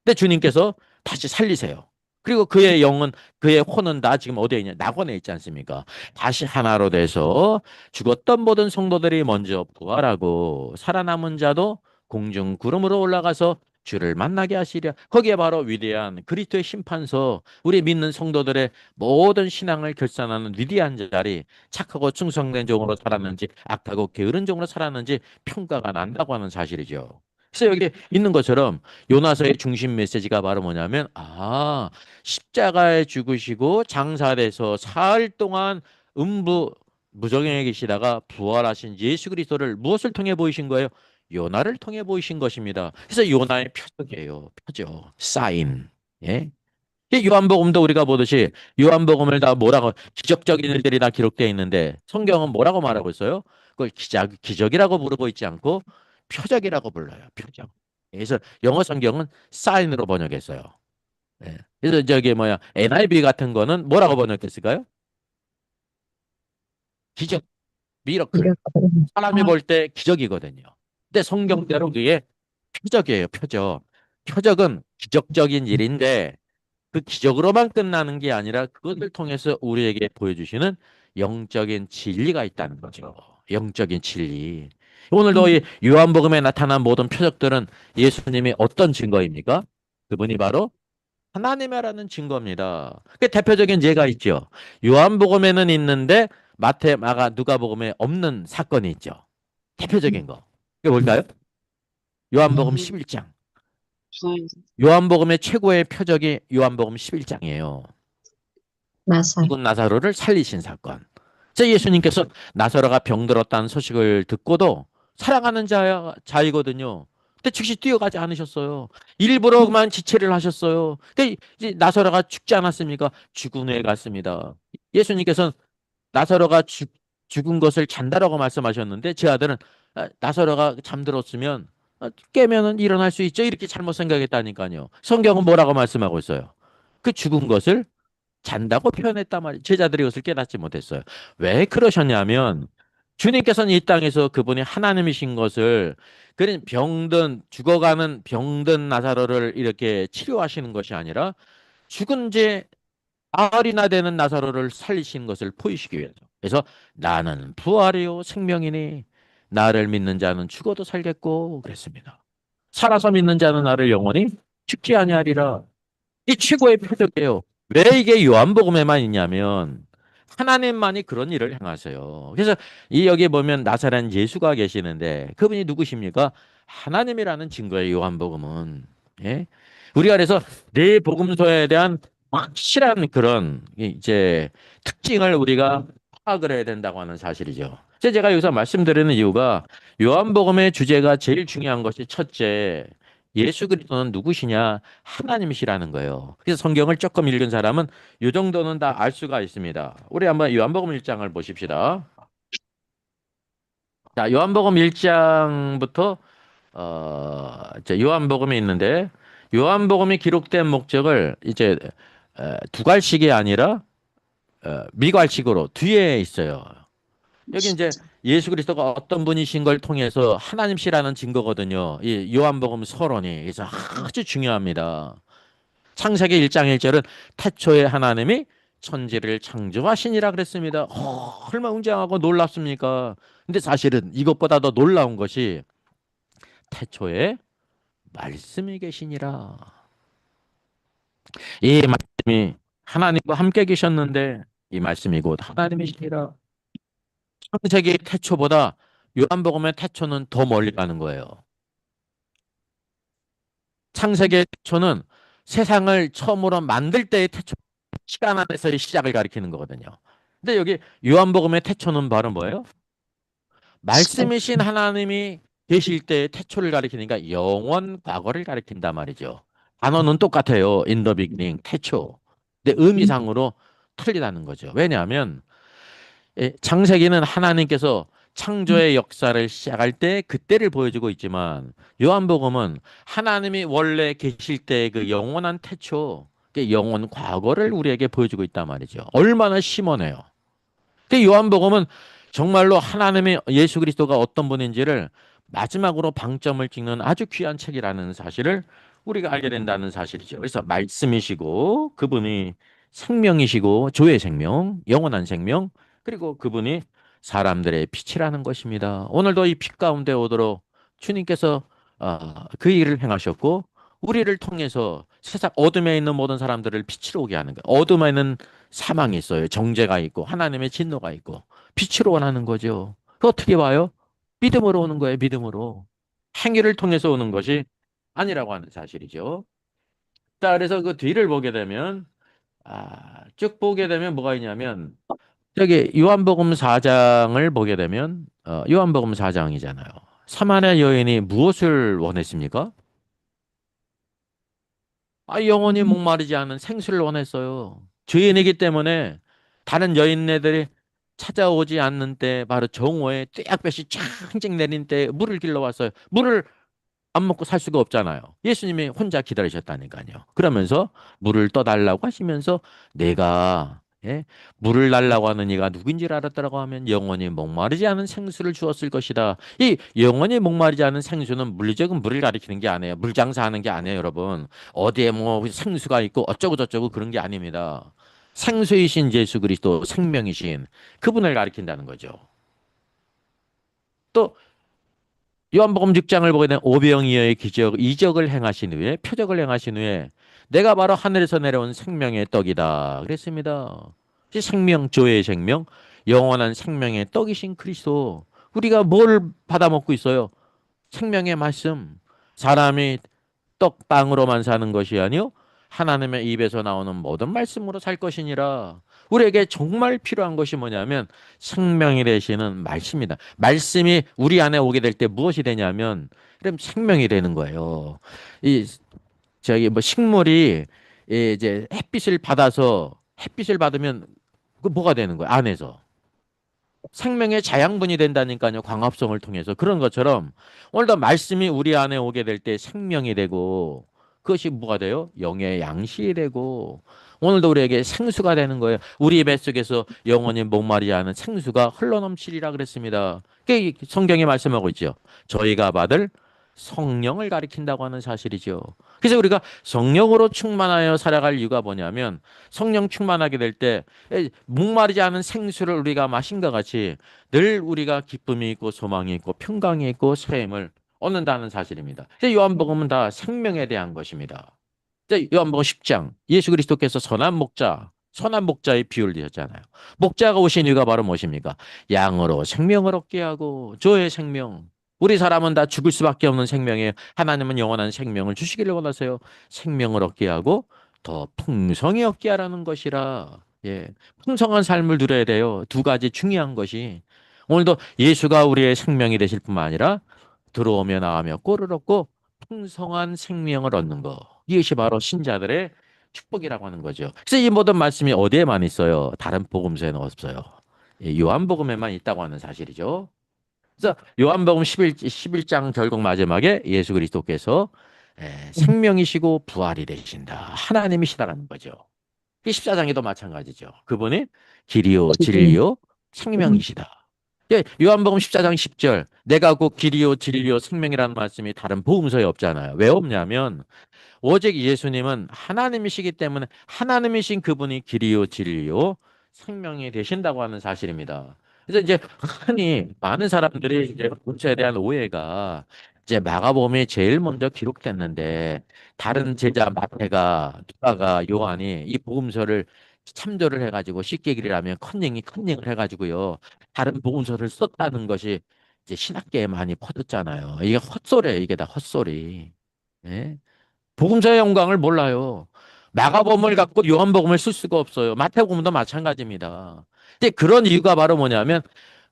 근데 주님께서 다시 살리세요. 그리고 그의 영은, 그의 혼은 다 지금 어디에 있냐? 낙원에 있지 않습니까? 다시 하나로 돼서 죽었던 모든 성도들이 먼저 부활하고 살아남은 자도 공중 구름으로 올라가서 주를 만나게 하시랴. 거기에 바로 위대한 그리스도의 심판서, 우리 믿는 성도들의 모든 신앙을 결산하는 위대한 자리, 착하고 충성된 종으로 살았는지 악하고 게으른 종으로 살았는지 평가가 난다고 하는 사실이죠. 그래서 여기 있는 것처럼 요나서의 중심 메시지가 바로 뭐냐면 십자가에 죽으시고 장사돼서 사흘 동안 음부 무정행에 계시다가 부활하신 예수 그리스도를 무엇을 통해 보이신 거예요? 요나를 통해 보이신 것입니다. 그래서 요나의 표적이에요. 표적, 사인. 예? 이 요한복음도 우리가 보듯이 요한복음을 다 뭐라고 기적적인 일들이 다 기록되어 있는데 성경은 뭐라고 말하고 있어요? 그걸 기적이라고 부르고 있지 않고 표적이라고 불러요. 표적. 그래서 영어 성경은 사인으로 번역했어요. 예. 그래서 저기 뭐야 NIV 같은 거는 뭐라고 번역했을까요? 기적, 미러클. 사람이 볼 때 기적이거든요. 근데 성경대로 그게 표적이에요. 표적. 표적은 기적적인 일인데 그 기적으로만 끝나는 게 아니라 그것을 통해서 우리에게 보여주시는 영적인 진리가 있다는 거죠. 영적인 진리. 오늘도 이 요한복음에 나타난 모든 표적들은 예수님이 어떤 증거입니까? 그분이 바로 하나님이라는 증거입니다. 그 대표적인 예가 있죠. 요한복음에는 있는데 마태, 마가, 누가복음에 없는 사건이 있죠. 대표적인 거. 이게 뭘까요? 요한복음 11장. 요한복음의 최고의 표적이 요한복음 11장이에요. 맞아요. 죽은 나사로를 살리신 사건. 제 예수님께서 나사로가 병들었다는 소식을 듣고도 사랑하는 자이거든요. 근데 즉시 뛰어가지 않으셨어요. 일부러만 지체를 하셨어요. 근데 이제 나사로가 죽지 않았습니까? 죽은 후에 갔습니다. 예수님께서는 나사로가 죽은 것을 잔다라고 말씀하셨는데 제 아들은 나사로가 잠들었으면 깨면은 일어날 수 있죠. 이렇게 잘못 생각했다니까요. 성경은 뭐라고 말씀하고 있어요? 그 죽은 것을 잔다고 표현했단 말이에요. 제자들이 그것을 깨닫지 못했어요. 왜 그러셨냐면 주님께서는 이 땅에서 그분이 하나님이신 것을 그런 병든 죽어가는 병든 나사로를 이렇게 치료하시는 것이 아니라 죽은 지 나흘이나 되는 나사로를 살리신 것을 보이시기 위해서. 그래서 나는 부활이요 생명이니 나를 믿는 자는 죽어도 살겠고 그랬습니다. 살아서 믿는 자는 나를 영원히 죽지 아니하리라. 이 최고의 표적이에요. 왜 이게 요한복음에만 있냐면 하나님만이 그런 일을 행하세요. 그래서 이 여기 보면 나사렛 예수가 계시는데 그분이 누구십니까? 하나님이라는 증거예요. 요한복음은. 예? 우리가 그래서 네 복음서에 대한 확실한 그런 이제 특징을 우리가 파악을 해야 된다고 하는 사실이죠. 그래서 제가 여기서 말씀드리는 이유가 요한복음의 주제가 제일 중요한 것이 첫째, 예수 그리스도는 누구시냐? 하나님이시라는 거예요. 그래서 성경을 조금 읽은 사람은 이 정도는 다 알 수가 있습니다. 우리 한번 요한복음 1장을 보십시다. 자, 요한복음 1장부터 요한복음이 있는데 요한복음이 기록된 목적을 이제 두괄식이 아니라 미괄식으로 뒤에 있어요. 여기 이제 예수 그리스도가 어떤 분이신 걸 통해서 하나님시라는 증거거든요. 이 요한복음 서론이. 그래서 아주 중요합니다. 창세기 1장 1절은 태초에 하나님이 천지를 창조하시니라 그랬습니다. 얼마나 웅장하고 놀랍습니까? 근데 사실은 이것보다 더 놀라운 것이 태초에 말씀이 계시니라. 이 말씀이 하나님과 함께 계셨는데 이 말씀이 곧 하나님이시니라. 창세기 태초보다 요한복음의 태초는 더 멀리 가는 거예요. 창세기의 태초는 세상을 처음으로 만들 때의 태초, 시간 안에서의 시작을 가리키는 거거든요. 근데 여기 요한복음의 태초는 바로 뭐예요? 말씀이신 하나님이 계실 때의 태초를 가리키니까 영원 과거를 가리킨단 말이죠. 단어는 똑같아요. In the beginning, 태초. 근데 의미상으로 틀리다는 거죠. 왜냐하면 창세기는 하나님께서 창조의 역사를 시작할 때 그때를 보여주고 있지만 요한복음은 하나님이 원래 계실 때 그 영원한 태초, 그 영원 과거를 우리에게 보여주고 있단 말이죠. 얼마나 심오해요. 근데 요한복음은 정말로 하나님의 예수 그리스도가 어떤 분인지를 마지막으로 방점을 찍는 아주 귀한 책이라는 사실을 우리가 알게 된다는 사실이죠. 그래서 말씀이시고 그분이 생명이시고 조의 생명, 영원한 생명, 그리고 그분이 사람들의 빛이라는 것입니다. 오늘도 이 빛 가운데 오도록 주님께서 그 일을 행하셨고 우리를 통해서 세상 어둠에 있는 모든 사람들을 빛으로 오게 하는 거예요. 어둠에 있는 사망이 있어요. 정죄가 있고 하나님의 진노가 있고 빛으로 원하는 거죠. 그 어떻게 봐요? 믿음으로 오는 거예요. 믿음으로. 행위를 통해서 오는 것이 아니라고 하는 사실이죠. 자, 그래서 그 뒤를 보게 되면 쭉 보게 되면 뭐가 있냐면 저기 요한복음 4장을 보게 되면 요한복음 4장이잖아요. 사마리아 여인이 무엇을 원했습니까? 영원히 목마르지 않은 생수를 원했어요. 죄인이기 때문에 다른 여인네들이 찾아오지 않는 때 바로 정오에 떼약볕이 쫙쫙 내린 때 물을 길러 왔어요. 물을 안 먹고 살 수가 없잖아요. 예수님이 혼자 기다리셨다니까요. 그러면서 물을 떠달라고 하시면서 내가 물을 달라고 하는 이가 누구인지 알았다라고 하면 영원히 목마르지 않은 생수를 주었을 것이다. 이 영원히 목마르지 않은 생수는 물리적인 물을 가리키는 게 아니에요. 물 장사하는 게 아니에요, 여러분. 어디에 뭐 생수가 있고 어쩌고 저쩌고 그런 게 아닙니다. 생수이신 예수 그리스도 생명이신 그분을 가리킨다는 거죠. 또 요한복음 6장을 보게 되면 오병이어의 기적, 이적을 행하신 후에 표적을 행하신 후에 내가 바로 하늘에서 내려온 생명의 떡이다 그랬습니다. 생명, 조의 생명, 영원한 생명의 떡이신 그리스도. 우리가 뭘 받아 먹고 있어요? 생명의 말씀. 사람이 떡빵으로만 사는 것이 아니요 하나님의 입에서 나오는 모든 말씀으로 살 것이니라. 우리에게 정말 필요한 것이 뭐냐면 생명이 되시는 말씀이다. 말씀이 우리 안에 오게 될 때 무엇이 되냐면 그럼 생명이 되는 거예요. 이 저기 뭐 식물이 이제 햇빛을 받으면 그 뭐가 되는 거예요? 안에서 생명의 자양분이 된다니까요. 광합성을 통해서. 그런 것처럼 오늘도 말씀이 우리 안에 오게 될 때 생명이 되고 그것이 뭐가 돼요? 영의 양식이 되고 오늘도 우리에게 생수가 되는 거예요. 우리 뱃속에서 영원히 목마르지 않은 생수가 흘러넘치리라 그랬습니다. 그게 성경이 말씀하고 있죠. 저희가 받을 성령을 가리킨다고 하는 사실이죠. 그래서 우리가 성령으로 충만하여 살아갈 이유가 뭐냐면 성령 충만하게 될 때 목마르지 않은 생수를 우리가 마신 것 같이 늘 우리가 기쁨이 있고 소망이 있고 평강이 있고 쇠임을 얻는다는 사실입니다. 그래서 요한복음은 다 생명에 대한 것입니다. 요한복음 10장 예수 그리스도께서 선한 목자의 비유를 드렸잖아요. 목자가 오신 이유가 바로 무엇입니까? 양으로 생명을 얻게 하고 조의 생명. 우리 사람은 다 죽을 수밖에 없는 생명이에요. 하나님은 영원한 생명을 주시기를 원하세요. 생명을 얻게 하고 더 풍성히 얻게 하라는 것이라. 풍성한 삶을 누려야 돼요. 두 가지 중요한 것이 오늘도 예수가 우리의 생명이 되실 뿐만 아니라 들어오며 나가며 꼴을 얻고 풍성한 생명을 얻는 것. 이것이 바로 신자들의 축복이라고 하는 거죠. 그래서 이 모든 말씀이 어디에만 있어요? 다른 복음서에는 없어요. 요한복음에만 있다고 하는 사실이죠. 그래서 요한복음 11장 결국 마지막에 예수 그리스도께서 생명이시고 부활이 되신다. 하나님이시다라는 거죠. 이 14장에도 마찬가지죠. 그분이 길이요 진리요 생명이시다. 예, 요한복음 14장 10절 내가 곧 길이요 진리요 생명이라는 말씀이 다른 복음서에 없잖아요. 왜 없냐면 오직 예수님은 하나님이시기 때문에 하나님이신 그분이 길이요 진리요 생명이 되신다고 하는 사실입니다. 그래서 이제 흔히 많은 사람들이 이제 복음서에 대한 오해가 이제 마가복음이 제일 먼저 기록됐는데 다른 제자 마태가 누가가 요한이 이 복음서를 참조를 해가지고 쉽게 기리라면 컨닝을 해가지고요 다른 복음서를 썼다는 것이 이제 신학계에 많이 퍼졌잖아요. 이게 헛소리예요. 이게 다 헛소리. 예? 복음서의 영광을 몰라요. 마가복음을 갖고 요한복음을 쓸 수가 없어요. 마태복음도 마찬가지입니다. 근데 그런 이유가 바로 뭐냐면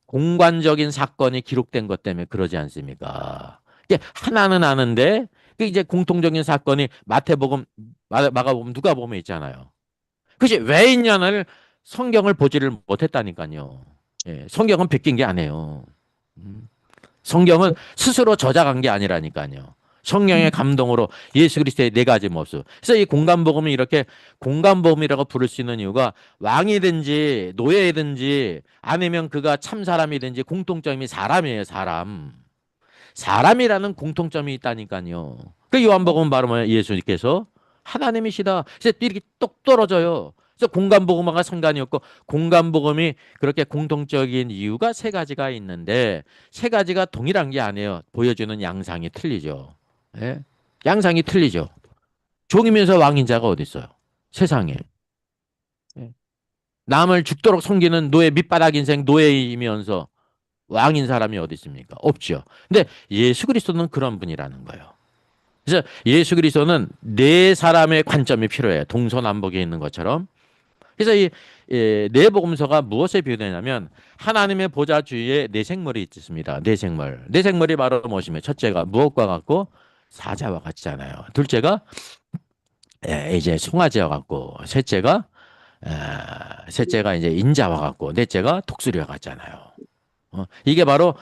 공관적인 사건이 기록된 것 때문에 그러지 않습니까? 이게 하나는 아는데 그 이제 공통적인 사건이 마태복음, 마가복음, 누가복음에 있잖아요. 그것이 왜 있냐를 성경을 보지를 못했다니까요. 예, 성경은 베낀 게 아니에요. 음. 성경은 스스로 저작한 게 아니라니까요. 성령의 감동으로 예수 그리스도의 네 가지 모습. 그래서 이 공간복음이 이렇게 공간복음이라고 부를 수 있는 이유가 왕이든지 노예든지 아니면 그가 참 사람이든지 공통점이 사람이에요, 사람. 사람이라는 공통점이 있다니까요. 그 요한복음 바로 뭐예요? 예수님께서 하나님이시다. 그래서 이렇게 똑 떨어져요. 그래서 공간복음과 상관이 없고 공간복음이 그렇게 공통적인 이유가 세 가지가 있는데 세 가지가 동일한 게 아니에요. 보여주는 양상이 틀리죠. 예? 양상이 틀리죠. 종이면서 왕인 자가 어디 있어요? 세상에. 예? 남을 죽도록 섬기는 노예 밑바닥 인생 노예이면서 왕인 사람이 어디 있습니까? 없죠. 근데 예수 그리스도는 그런 분이라는 거예요. 그래서 예수 그리스도는 네 사람의 관점이 필요해요. 동서남북에 있는 것처럼. 그래서 네 복음서가 무엇에 비유되냐면 하나님의 보좌 주위에 네 생물이 있습니다. 네 생물. 네 생물이 바로 무엇이며 첫째가 무엇과 같고 사자와 같잖아요. 둘째가 이제 송아지와 같고 셋째가 이제 인자와 같고 넷째가 독수리와 같잖아요. 이게 바로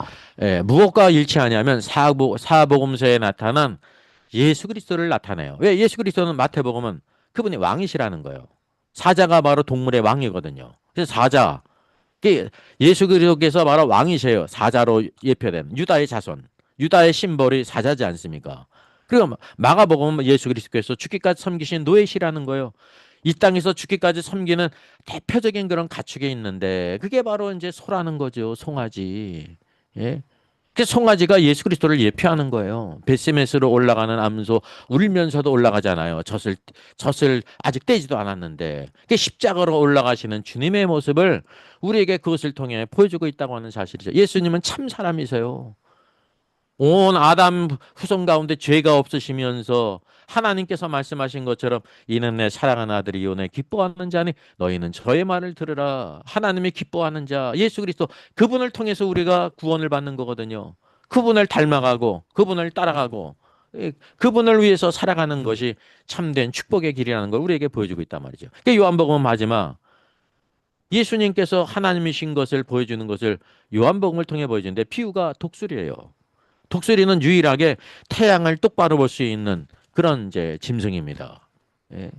무엇과 일치하냐면 사복음서에 나타난 예수 그리스도를 나타내요. 왜 예수 그리스도는 마태복음은 그분이 왕이시라는 거예요. 사자가 바로 동물의 왕이거든요. 그래서 사자 예수 그리스도께서 바로 왕이세요. 사자로 예표된 유다의 자손, 유다의 심벌이 사자지 않습니까? 그리고 마가복음은 예수 그리스도께서 죽기까지 섬기신 노예시라는 거예요. 이 땅에서 죽기까지 섬기는 대표적인 그런 가축이 있는데 그게 바로 이제 소라는 거죠. 송아지. 예? 그 송아지가 예수 그리스도를 예표하는 거예요. 벳세메스로 올라가는 암소 울면서도 올라가잖아요. 젖을 아직 떼지도 않았는데 그 십자가로 올라가시는 주님의 모습을 우리에게 그것을 통해 보여주고 있다고 하는 사실이죠. 예수님은 참 사람이세요. 온 아담 후손 가운데 죄가 없으시면서 하나님께서 말씀하신 것처럼 이는 내 사랑하는 아들이요 내 기뻐하는 자니 너희는 저의 말을 들으라. 하나님이 기뻐하는 자 예수 그리스도 그분을 통해서 우리가 구원을 받는 거거든요. 그분을 닮아가고 그분을 따라가고 그분을 위해서 살아가는 것이 참된 축복의 길이라는 걸 우리에게 보여주고 있단 말이죠. 요한복음 마지막 예수님께서 하나님이신 것을 보여주는 것을 요한복음을 통해 보여주는데 비유가 독수리예요. 독수리는 유일하게 태양을 똑바로 볼 수 있는 그런 이제 짐승입니다. 예.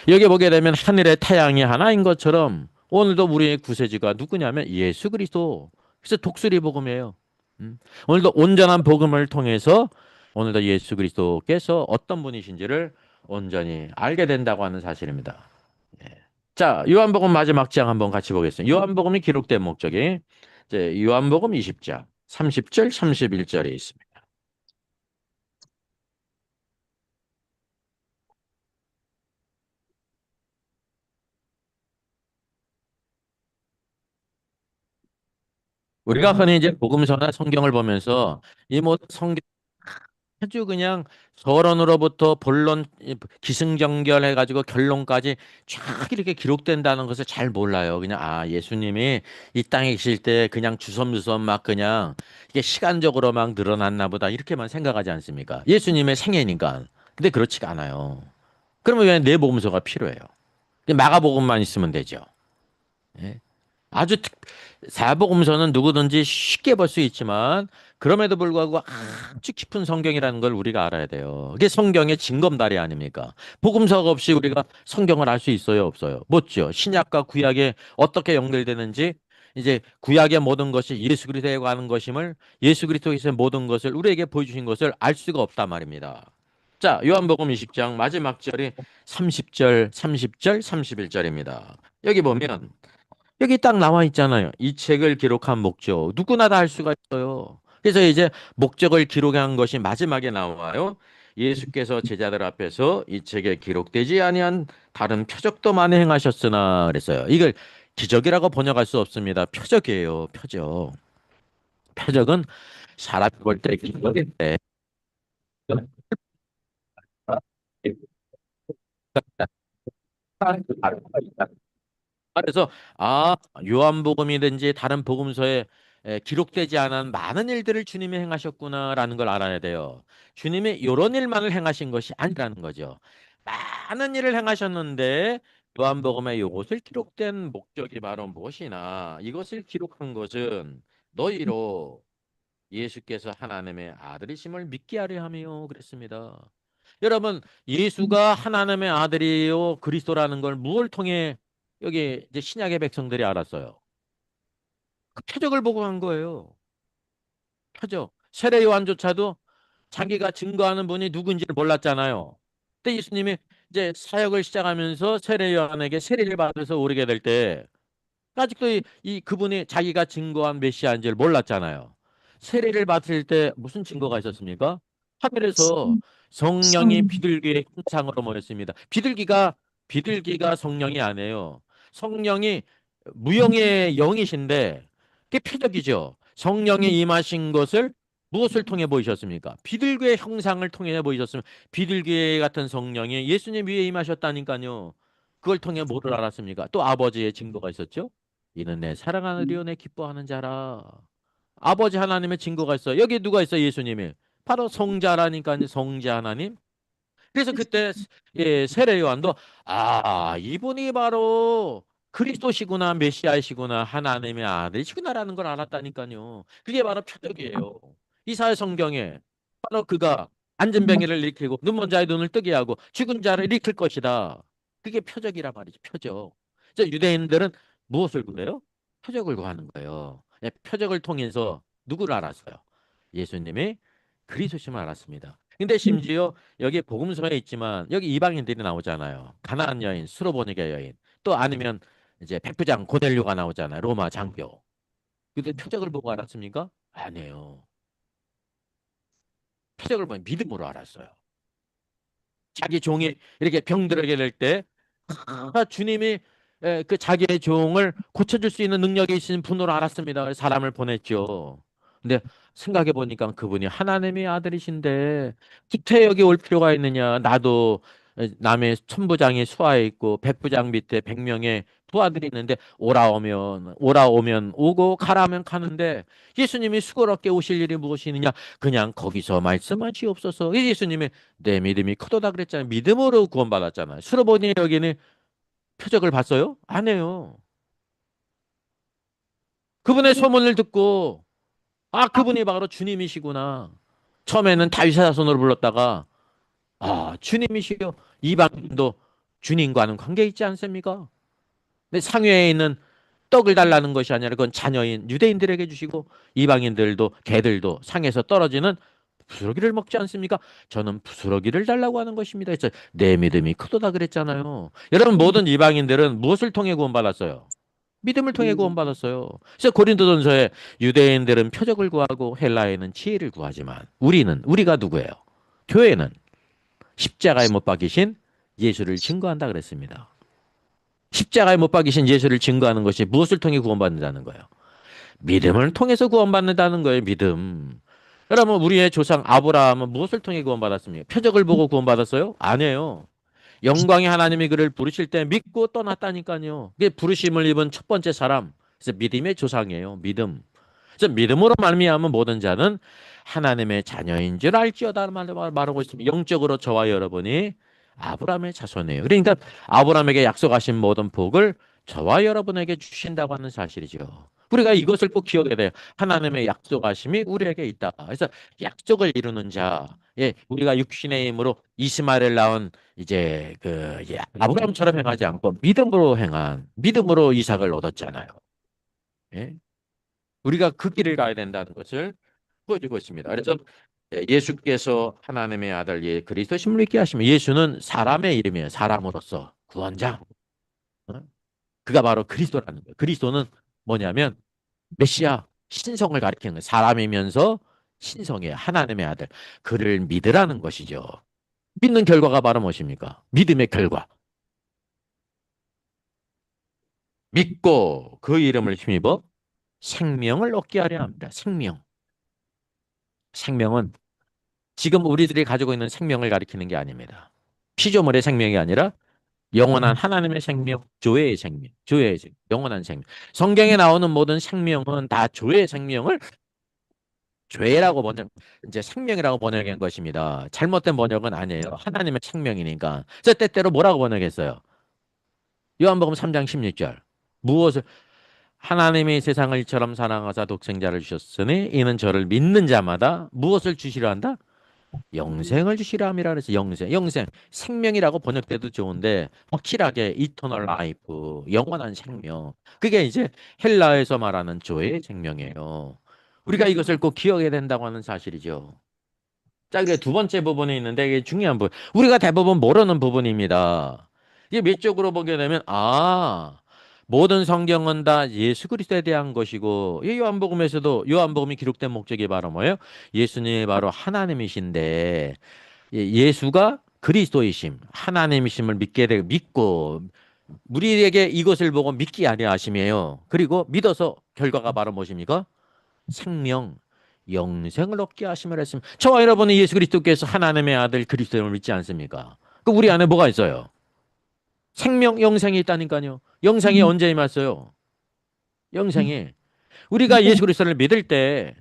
여기 보게 되면 하늘의 태양이 하나인 것처럼 오늘도 우리의 구세주가 누구냐면 예수 그리스도. 그래서 독수리 복음이에요. 오늘도 온전한 복음을 통해서 오늘도 예수 그리스도께서 어떤 분이신지를 온전히 알게 된다고 하는 사실입니다. 예. 자, 요한복음 마지막 장 한번 같이 보겠습니다. 요한복음이 기록된 목적이 이제 요한복음 20장 30절 31절에 있습니다. 우리가 흔히 이제 복음서나 성경을 보면서 이 모든 성경 아주 그냥 서론으로부터 본론 기승전결해 가지고 결론까지 쫙 이렇게 기록된다는 것을 잘 몰라요. 그냥 예수님이 이 땅에 계실 때 그냥 주섬주섬 막 그냥 이게 시간적으로 막 늘어났나 보다 이렇게만 생각하지 않습니까? 예수님의 생애니까. 근데 그렇지가 않아요. 그러면 왜 내 복음서가 필요해요? 마가복음만 있으면 되죠. 예? 아주 사복음서는 누구든지 쉽게 볼 수 있지만 그럼에도 불구하고 아주 깊은 성경이라는 걸 우리가 알아야 돼요. 이게 성경의 징검다리 아닙니까? 복음서가 없이 우리가 성경을 알 수 있어요, 없어요? 못죠. 신약과 구약에 어떻게 연결되는지 이제 구약의 모든 것이 예수 그리스도에 관한 것임을 예수 그리스도에서 모든 것을 우리에게 보여주신 것을 알 수가 없단 말입니다. 자, 요한복음 20장 마지막 절이 30절, 30절, 31절입니다. 여기 보면 여기 딱 나와 있잖아요. 이 책을 기록한 목적. 누구나 다 할 수가 있어요. 그래서 이제 목적을 기록한 것이 마지막에 나와요. 예수께서 제자들 앞에서 이 책에 기록되지 아니한 다른 표적도 많이 행하셨으나 그랬어요. 이걸 기적이라고 번역할 수 없습니다. 표적이에요. 표적. 표적은 사람이 볼 때 기적인데 그래서 요한복음이든지 다른 복음서에 기록되지 않은 많은 일들을 주님이 행하셨구나라는 걸 알아야 돼요. 주님이 이런 일만을 행하신 것이 아니라는 거죠. 많은 일을 행하셨는데 요한복음에 이것을 기록된 목적이 바로 무엇이나 이것을 기록한 것은 너희로 예수께서 하나님의 아들이심을 믿게 하려 함이요 그랬습니다. 여러분, 예수가 하나님의 아들이요 그리스도라는 걸 무엇을 통해 여기 이제 신약의 백성들이 알았어요. 그 표적을 보고 한 거예요. 표적. 세례 요한조차도 자기가 증거하는 분이 누군지를 몰랐잖아요. 근데 예수님이 이제 사역을 시작하면서 세례 요한에게 세례를 받아서 오르게 될 때 아직도 이 그분이 자기가 증거한 메시아인지를 몰랐잖아요. 세례를 받을 때 무슨 증거가 있었습니까? 하늘에서 성령이 성, 비둘기의 형상으로 모였습니다. 비둘기가 성령이 아니에요. 성령이 무영의 영이신데 그게 표적이죠. 성령이 임하신 것을 무엇을 통해 보이셨습니까? 비둘기의 형상을 통해 보이셨으면 비둘기 같은 성령이 예수님 위에 임하셨다니까요. 그걸 통해 뭐를 알았습니까? 또 아버지의 증거가 있었죠. 이는 내 사랑하는 리오 내 기뻐하는 자라. 아버지 하나님의 증거가 있어. 여기 누가 있어? 예수님이. 바로 성자라니까요. 성자 하나님. 그래서 그때 세례 요한도 이분이 바로 그리스도시구나 메시아이시구나 하나님의 아들이시구나라는 걸 알았다니까요. 그게 바로 표적이에요. 이사야 성경에 바로 그가 안전병이를 일으키고 눈먼 자의 눈을 뜨게 하고 죽은 자를 일으킬 것이다. 그게 표적이란 말이죠. 표적. 유대인들은 무엇을 구해요? 표적을 구하는 거예요. 표적을 통해서 누구를 알았어요? 예수님이 그리스도심을 알았습니다. 근데 심지어 여기 복음서에 있지만 여기 이방인들이 나오잖아요. 가나안 여인, 수로보니게 여인, 또 아니면 이제 백부장 고넬료가 나오잖아요. 로마 장교. 근데 표적을 보고 알았습니까? 아니에요. 표적을 보면 믿음으로 알았어요. 자기 종이 이렇게 병들게 될 때 주님이 그 자기의 종을 고쳐줄 수 있는 능력이 있으신 분으로 알았습니다. 사람을 보냈죠. 근데 생각해 보니까 그분이 하나님의 아들이신데 구태 여기 올 필요가 있느냐? 나도 남의 천부장이 수하에 있고 백부장 밑에 100명의 부하들이 있는데 오라 오면 오고 가라면 가는데 예수님이 수고롭게 오실 일이 무엇이느냐? 그냥 거기서 말씀하시옵소서. 예수님이 내 믿음이 크도다 그랬잖아요. 믿음으로 구원받았잖아요. 수로보니 여기는 표적을 봤어요? 안 해요. 그분의 소문을 듣고 그분이 바로 주님이시구나. 처음에는 다윗의 자손으로 불렀다가 주님이시요. 이방인도 주님과는 관계 있지 않습니까? 근데 상회에 있는 떡을 달라는 것이 아니라 그건 자녀인 유대인들에게 주시고 이방인들도 개들도 상에서 떨어지는 부스러기를 먹지 않습니까? 저는 부스러기를 달라고 하는 것입니다. 그래서 내 믿음이 크도다 그랬잖아요. 여러분 모든 이방인들은 무엇을 통해 구원받았어요? 믿음을 통해 구원받았어요. 그래서 고린도전서에 유대인들은 표적을 구하고 헬라인은 지혜를 구하지만 우리가 누구예요? 교회는 십자가에 못 박이신 예수를 증거한다 그랬습니다. 십자가에 못 박이신 예수를 증거하는 것이 무엇을 통해 구원받는다는 거예요? 믿음을 통해서 구원받는다는 거예요. 믿음. 여러분 우리의 조상 아브라함은 무엇을 통해 구원받았습니까? 표적을 보고 구원받았어요? 아니에요. 영광의 하나님이 그를 부르실 때 믿고 떠났다니까요. 그게 부르심을 입은 첫 번째 사람. 그래서 믿음의 조상이에요. 믿음. 그래서 믿음으로 말미암은 모든 자는 하나님의 자녀인 줄 알지어다 말하고 있습니다. 영적으로 저와 여러분이 아브라함의 자손이에요. 그러니까 아브라함에게 약속하신 모든 복을 저와 여러분에게 주신다고 하는 사실이죠. 우리가 이것을 꼭 기억해야 돼요. 하나님의 약속하심이 우리에게 있다. 그래서 약속을 이루는 자, 예, 우리가 육신의 힘으로 이스마엘을 낳은 이제 아브라함처럼 행하지 않고 믿음으로 행한 믿음으로 이삭을 얻었잖아요. 예? 우리가 그 길을 가야 된다는 것을 보여주고 있습니다. 그래서 예수께서 하나님의 아들 그리스도심을 믿게 하시면 예수는 사람의 이름이에요. 사람으로서 구원자. 어? 그가 바로 그리스도라는 거예요. 그리스도는 뭐냐면 메시아 신성을 가리키는 거예요. 사람이면서 신성이에요. 하나님의 아들. 그를 믿으라는 것이죠. 믿는 결과가 바로 무엇입니까? 믿음의 결과. 믿고 그 이름을 힘입어 생명을 얻게 하려 합니다. 생명. 생명은 지금 우리들이 가지고 있는 생명을 가리키는 게 아닙니다. 피조물의 생명이 아니라 영원한 하나님의 생명, 조회의 생명, 조회의 생명, 영원한 생명. 성경에 나오는 모든 생명은 다 조회의 생명을 죄라고 번역, 이제 생명이라고 번역한 것입니다. 잘못된 번역은 아니에요. 하나님의 생명이니까. 저 때때로 뭐라고 번역했어요? 요한복음 3장 16절. 무엇을 하나님이 세상을 이처럼 사랑하사 독생자를 주셨으니 이는 저를 믿는 자마다 무엇을 주시려 한다? 영생을 주시려 함이라 그래서 영생, 생명이라고 번역돼도 좋은데 확실하게 eternal life, 영원한 생명. 그게 이제 헬라에서 말하는 조의 생명이에요. 우리가 이것을 꼭 기억해야 된다고 하는 사실이죠. 자, 그게 두 번째 부분이 있는데 이게 중요한 부분. 우리가 대부분 모르는 부분입니다. 이게 몇 쪽으로 보게 되면 모든 성경은 다 예수 그리스도에 대한 것이고 이 요한복음에서도 요한복음이 기록된 목적이 바로 뭐예요? 예수님이 바로 하나님이신데 예수가 그리스도이심, 하나님이심을 믿고 우리에게 이것을 보고 믿기 아니하심이에요. 그리고 믿어서 결과가 바로 무엇입니까? 생명, 영생을 얻게 하심을 했습니다. 저와 여러분은 예수 그리스도께서 하나님의 아들 그리스도를 믿지 않습니까? 그 우리 안에 뭐가 있어요? 생명, 영생이 있다니까요. 영생이 언제 임했어요? 영생이 우리가 예수 그리스도를 믿을 때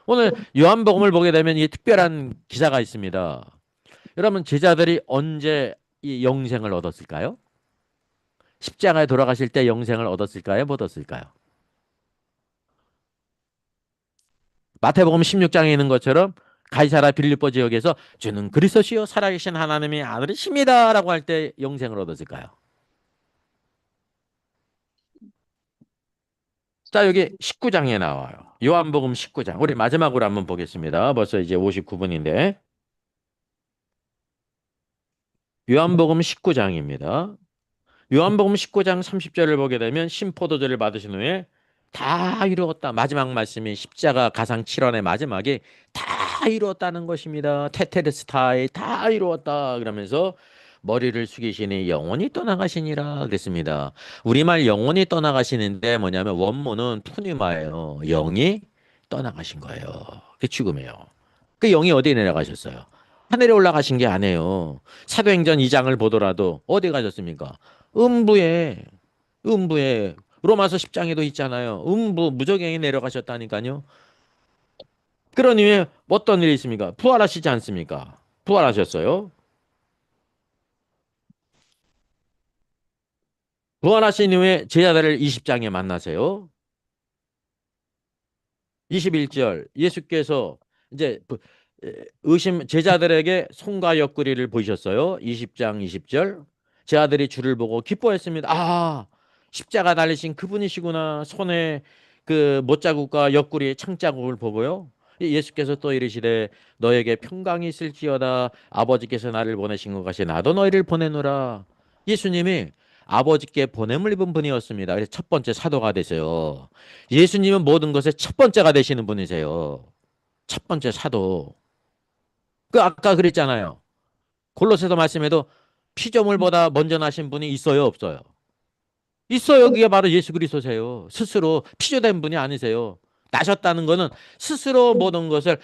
오늘 요한복음을 보게 되면 이 특별한 기사가 있습니다. 여러분 제자들이 언제 이 영생을 얻었을까요? 십자가에 돌아가실 때 영생을 얻었을까요? 못 얻었을까요? 마태복음 16장에 있는 것처럼 가이사라 빌립보 지역에서 주는 그리스도시요 살아계신 하나님의 아들이십니다라고 할 때 영생을 얻었을까요? 자, 여기 19장에 나와요. 요한복음 19장. 우리 마지막으로 한번 보겠습니다. 벌써 이제 59분인데. 요한복음 19장입니다. 요한복음 19장 30절을 보게 되면 신포도주를 받으신 후에 다 이루었다. 마지막 말씀이 십자가 가상 7원의 마지막에 다 이루었다는 것입니다. 테테르스타이 다 이루었다. 그러면서 머리를 숙이시니 영원히 떠나가시니라 그랬습니다. 우리말 영원히 떠나가시는데 뭐냐면 원문은 푸니마예요. 영이 떠나가신 거예요. 그게 죽음이에요. 그 영이 어디에 내려가셨어요? 하늘에 올라가신 게 아니에요. 사도행전 2장을 보더라도 어디 가셨습니까? 음부에 로마서 10장에도 있잖아요. 음부 무저갱이 내려가셨다니까요. 그러니 왜 어떤 일이 있습니까? 부활하시지 않습니까? 부활하셨어요. 부활하신 이후에 제자들을 20장에 만나세요. 21절 예수께서 이제 의심 제자들에게 손과 옆구리를 보이셨어요. 20장 20절 제자들이 주를 보고 기뻐했습니다. 십자가 달리신 그분이시구나. 손에 그 못자국과 옆구리에 창자국을 보고요. 예수께서 또 이르시되 너에게 평강이 있을지어다. 아버지께서 나를 보내신 것 같이 나도 너희를 보내노라. 예수님이 아버지께 보냄을 입은 분이었습니다. 그래서 첫 번째 사도가 되세요. 예수님은 모든 것의 첫 번째가 되시는 분이세요. 첫 번째 사도. 그 아까 그랬잖아요. 골로새서 말씀에도 피조물보다 먼저 나신 분이 있어요, 없어요? 있어요. 그게 바로 예수 그리스도세요. 스스로 피조된 분이 아니세요. 나셨다는 것은 스스로 모든 것을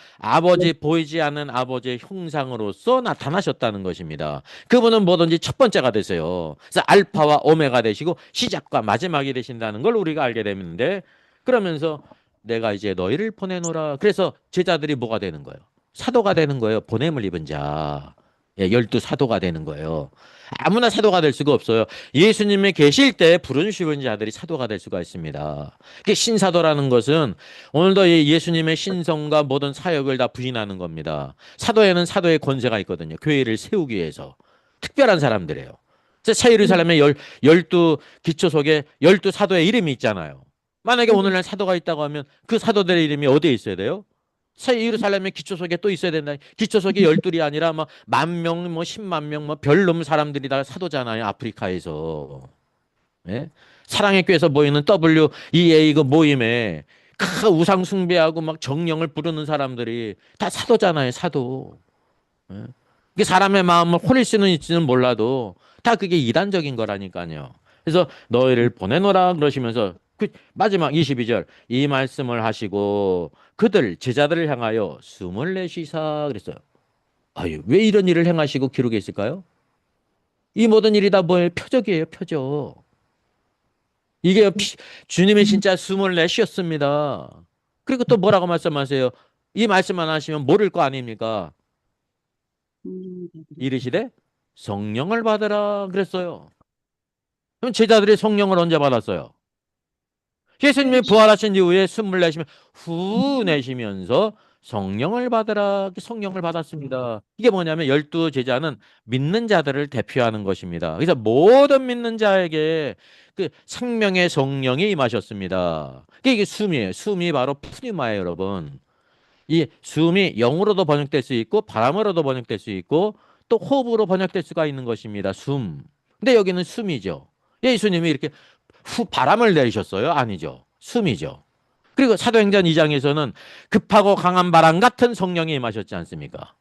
보이지 않는 아버지의 형상으로서 나타나셨다는 것입니다. 그분은 뭐든지 첫 번째가 되세요. 그래서 알파와 오메가 되시고 시작과 마지막이 되신다는 걸 우리가 알게 되는데 그러면서 내가 이제 너희를 보내노라. 그래서 제자들이 뭐가 되는 거예요? 사도가 되는 거예요. 보냄을 입은 자. 예, 열두 사도가 되는 거예요. 아무나 사도가 될 수가 없어요. 예수님이 계실 때 부른 죽은 자들이 사도가 될 수가 있습니다. 그 신사도라는 것은 오늘도 예수님의 신성과 모든 사역을 다 부인하는 겁니다. 사도에는 사도의 권세가 있거든요. 교회를 세우기 위해서. 특별한 사람들이에요. 새 예루살렘의 열두 기초 속에 열두 사도의 이름이 있잖아요. 만약에 오늘날 사도가 있다고 하면 그 사도들의 이름이 어디에 있어야 돼요? 새 예루살렘의 기초 속에 또 있어야 된다. 기초 속에 열둘이 아니라 뭐 10,000명, 뭐 10만 명, 뭐 별놈 사람들이 다 사도잖아요. 아프리카에서. 예? 사랑의 교회에서 모이는 WEA 그 모임에 그 우상 숭배하고 막 정령을 부르는 사람들이 다 사도잖아요. 사도. 예? 이게 사람의 마음을 혼일 수는 있지는 몰라도 다 그게 이단적인 거라니까요. 그래서 너희를 보내노라 그러시면서 그 마지막 22절 이 말씀을 하시고 그들 제자들을 향하여 숨을 내쉬사 그랬어요. 아유, 왜 이런 일을 행하시고 기록에 있을까요? 이 모든 일이 다 뭐예요? 표적이에요, 표적. 이게 주님이 진짜 숨을 내쉬었습니다. 그리고 또 뭐라고 말씀하세요? 이 말씀만 하시면 모를 거 아닙니까? 이르시되 성령을 받으라 그랬어요. 그럼 제자들이 성령을 언제 받았어요? 예수님이 부활하신 이후에 숨을 내쉬면 후 내쉬면서 성령을 받으라 성령을 받았습니다. 이게 뭐냐면 열두 제자는 믿는 자들을 대표하는 것입니다. 그래서 모든 믿는 자에게 그 생명의 성령이 임하셨습니다. 이게 숨이에요. 숨이 바로 푸니마예요, 여러분. 이 숨이 영으로도 번역될 수 있고 바람으로도 번역될 수 있고 또 호흡으로 번역될 수가 있는 것입니다. 숨. 근데 여기는 숨이죠. 예수님이 이렇게 후 바람을 내리셨어요? 아니죠. 숨이죠. 그리고 사도행전 2장에서는 급하고 강한 바람 같은 성령이 임하셨지 않습니까?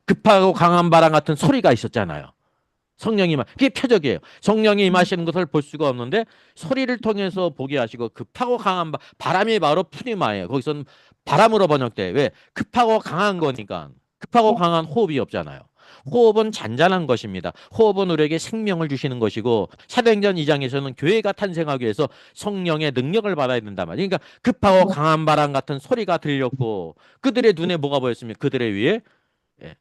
급하고 강한 바람 같은 소리가 있었잖아요. 성령이 그게 표적이에요. 성령이 임하시는 것을 볼 수가 없는데 소리를 통해서 보게 하시고 급하고 강한 바람이 바로 푸니마예요. 거기서는 바람으로 번역돼. 왜? 급하고 강한 거니까. 급하고 강한 호흡이 없잖아요. 호흡은 잔잔한 것입니다. 호흡은 우리에게 생명을 주시는 것이고 사도행전 2장에서는 교회가 탄생하기 위해서 성령의 능력을 받아야 된단 말이에요. 그러니까 급하고 강한 바람 같은 소리가 들렸고 그들의 눈에 뭐가 보였습니까? 그들의 위에 예,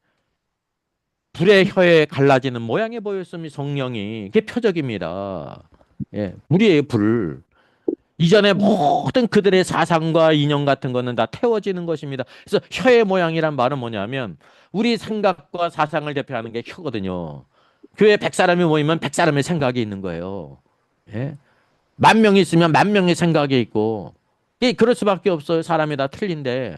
불의 혀에 갈라지는 모양이 보였으니 성령이 그게 표적입니다. 예, 불이에요, 불. 이전에 모든 그들의 사상과 인연 같은 거는 다 태워지는 것입니다. 그래서 혀의 모양이란 말은 뭐냐면 우리 생각과 사상을 대표하는 게 혀거든요. 교회 100사람이 모이면 100사람의 생각이 있는 거예요. 예? 10,000명이 있으면 10,000명의 생각이 있고 이 그럴 수밖에 없어요. 사람이 다 틀린데.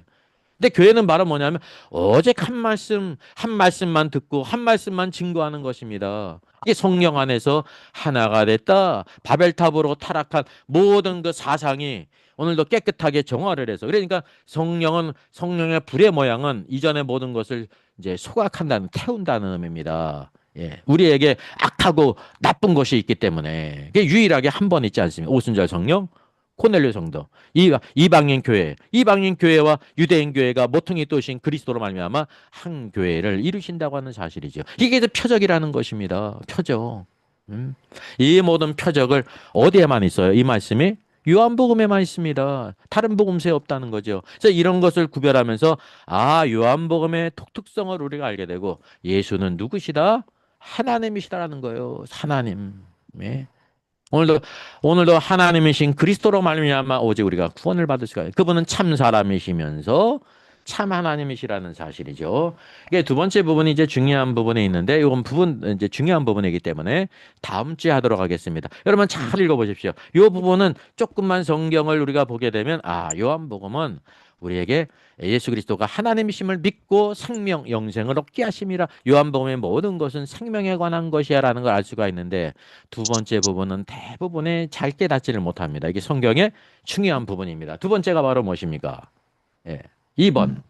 근데 교회는 바로 뭐냐면 오직 한 말씀, 한 말씀만 듣고 한 말씀만 증거하는 것입니다. 이게 성령 안에서 하나가 됐다. 바벨탑으로 타락한 모든 그 사상이 오늘도 깨끗하게 정화를 해서 그러니까 성령은 성령의 불의 모양은 이전의 모든 것을 이제 소각한다는 태운다는 의미입니다. 예, 우리에게 악하고 나쁜 것이 있기 때문에 그게 유일하게 한 번 있지 않습니까? 오순절 성령, 코넬료 성도, 이방인 교회, 이방인 교회와 유대인 교회가 모퉁이 또신 그리스도로 말미암아 한 교회를 이루신다고 하는 사실이죠. 이게 표적이라는 것입니다. 표적. 이 모든 표적을 어디에만 있어요? 이 말씀이 요한복음에만 있습니다. 다른 복음서에 없다는 거죠. 그래서 이런 것을 구별하면서 아, 요한복음의 독특성을 우리가 알게 되고 예수는 누구시다? 하나님이시다라는 거예요. 하나님. 네. 오늘도 하나님이신 그리스도로 말미암아 오직 우리가 구원을 받을 수가 있어요. 그분은 참 사람이시면서 참 하나님이시라는 사실이죠. 이게 두 번째 부분이 이제 중요한 부분에 있는데 이건 부분 이제 중요한 부분이기 때문에 다음 주에 하도록 하겠습니다. 여러분 잘 읽어보십시오. 이 부분은 조금만 성경을 우리가 보게 되면 아, 요한복음은 우리에게 예수 그리스도가 하나님이심을 믿고 생명 영생을 얻게 하심이라 요한복음의 모든 것은 생명에 관한 것이야라는 걸 알 수가 있는데 두 번째 부분은 대부분에 잘 깨닫지를 못합니다. 이게 성경의 중요한 부분입니다. 두 번째가 바로 무엇입니까? 예. 2번.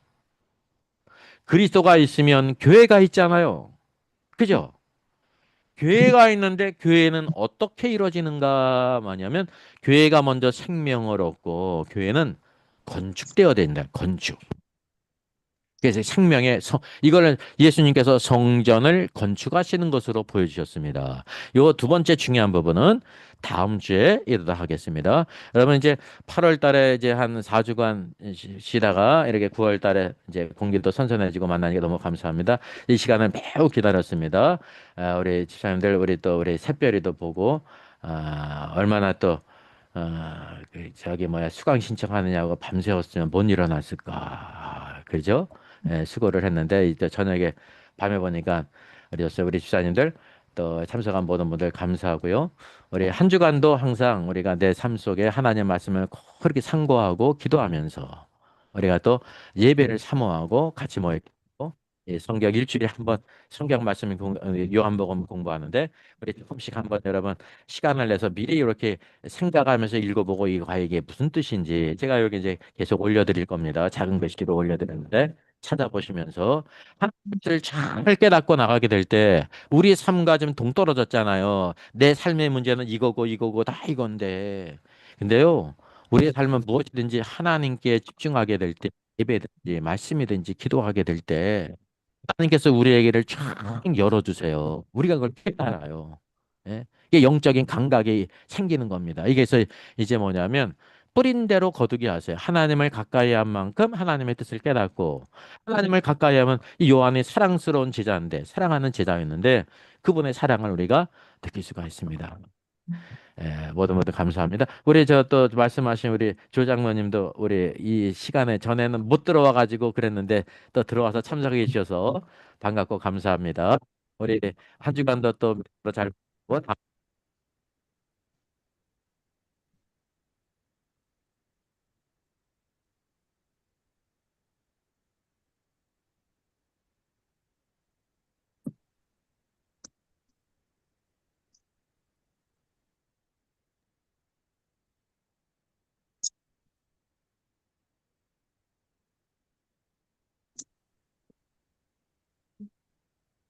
그리스도가 있으면 교회가 있잖아요. 그죠? 교회가 있는데 교회는 어떻게 이루어지는가 하냐면 교회가 먼저 생명을 얻고 교회는 건축되어야 된다. 건축. 그래서 생명의 이거를 예수님께서 성전을 건축하시는 것으로 보여주셨습니다. 요 두 번째 중요한 부분은 다음 주에 이르도록 하겠습니다. 여러분 이제 8월 달에 이제 한 4주간 쉬다가 이렇게 9월 달에 이제 공기도 선선해지고 만나니까 너무 감사합니다. 이 시간을 매우 기다렸습니다. 우리 집사님들 우리 샛별이도 보고 얼마나 또 저기 뭐야 수강 신청하느냐고 밤새웠으면 못 일어났을까. 그죠? 수고를 했는데 이제 저녁에 밤에 보니까 우리 집사님들 또 참석한 모든 분들 감사하고요. 우리 한 주간도 항상 우리가 내 삶 속에 하나님 말씀을 그렇게 상고하고 기도하면서 우리가 또 예배를 사모하고 같이 모이고 성경 일주일에 한 번 성경 말씀 요한복음 공부하는데 우리 조금씩 한번 여러분 시간을 내서 미리 이렇게 생각하면서 읽어보고 이거 이게 무슨 뜻인지 제가 여기 이제 계속 올려드릴 겁니다. 작은 글씨로 올려드렸는데 찾아보시면서 하나님을 잘 깨닫고 나가게 될 때 우리 삶과 좀 동떨어졌잖아요. 내 삶의 문제는 이거고 다 이건데 근데요 우리의 삶은 무엇이든지 하나님께 집중하게 될 때 예배든지 말씀이든지 기도하게 될 때 하나님께서 우리에게를 쫙 열어주세요. 우리가 그걸 깨달아요. 예? 이게 영적인 감각이 생기는 겁니다. 이게 그래서 이제 뭐냐면 뿌린 대로 거두게 하세요. 하나님을 가까이 한 만큼 하나님의 뜻을 깨닫고 하나님을 가까이 하면 이 요한이 사랑스러운 제자인데 사랑하는 제자였는데 그분의 사랑을 우리가 느낄 수가 있습니다. 모두 감사합니다. 우리 저 또 말씀하신 우리 조 장로님도 우리 이 시간에 전에는 못 들어와 가지고 그랬는데 또 들어와서 참석해 주셔서 반갑고 감사합니다. 우리 한 주간도 또 잘 보고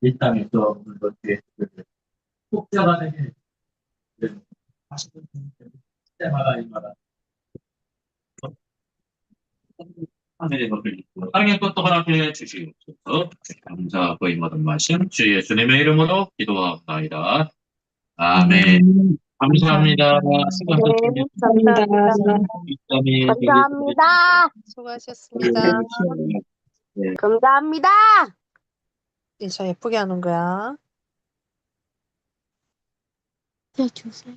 이 땅에서 이렇게 꼭 잡아내게 하시는 때마다 이마다 하늘의 법을 입고 땅의 것도 허락해 주시옵소서. 감사하고 이 모든 말씀 주 예수님의 이름으로 기도하옵나이다. 아멘. 감사합니다. 수고하셨습니다. 감사합니다. 입담이 감사합니다. 수고하셨습니다. 네. 감사합니다. 진짜 예쁘게 하는 거야. 네, 주세요.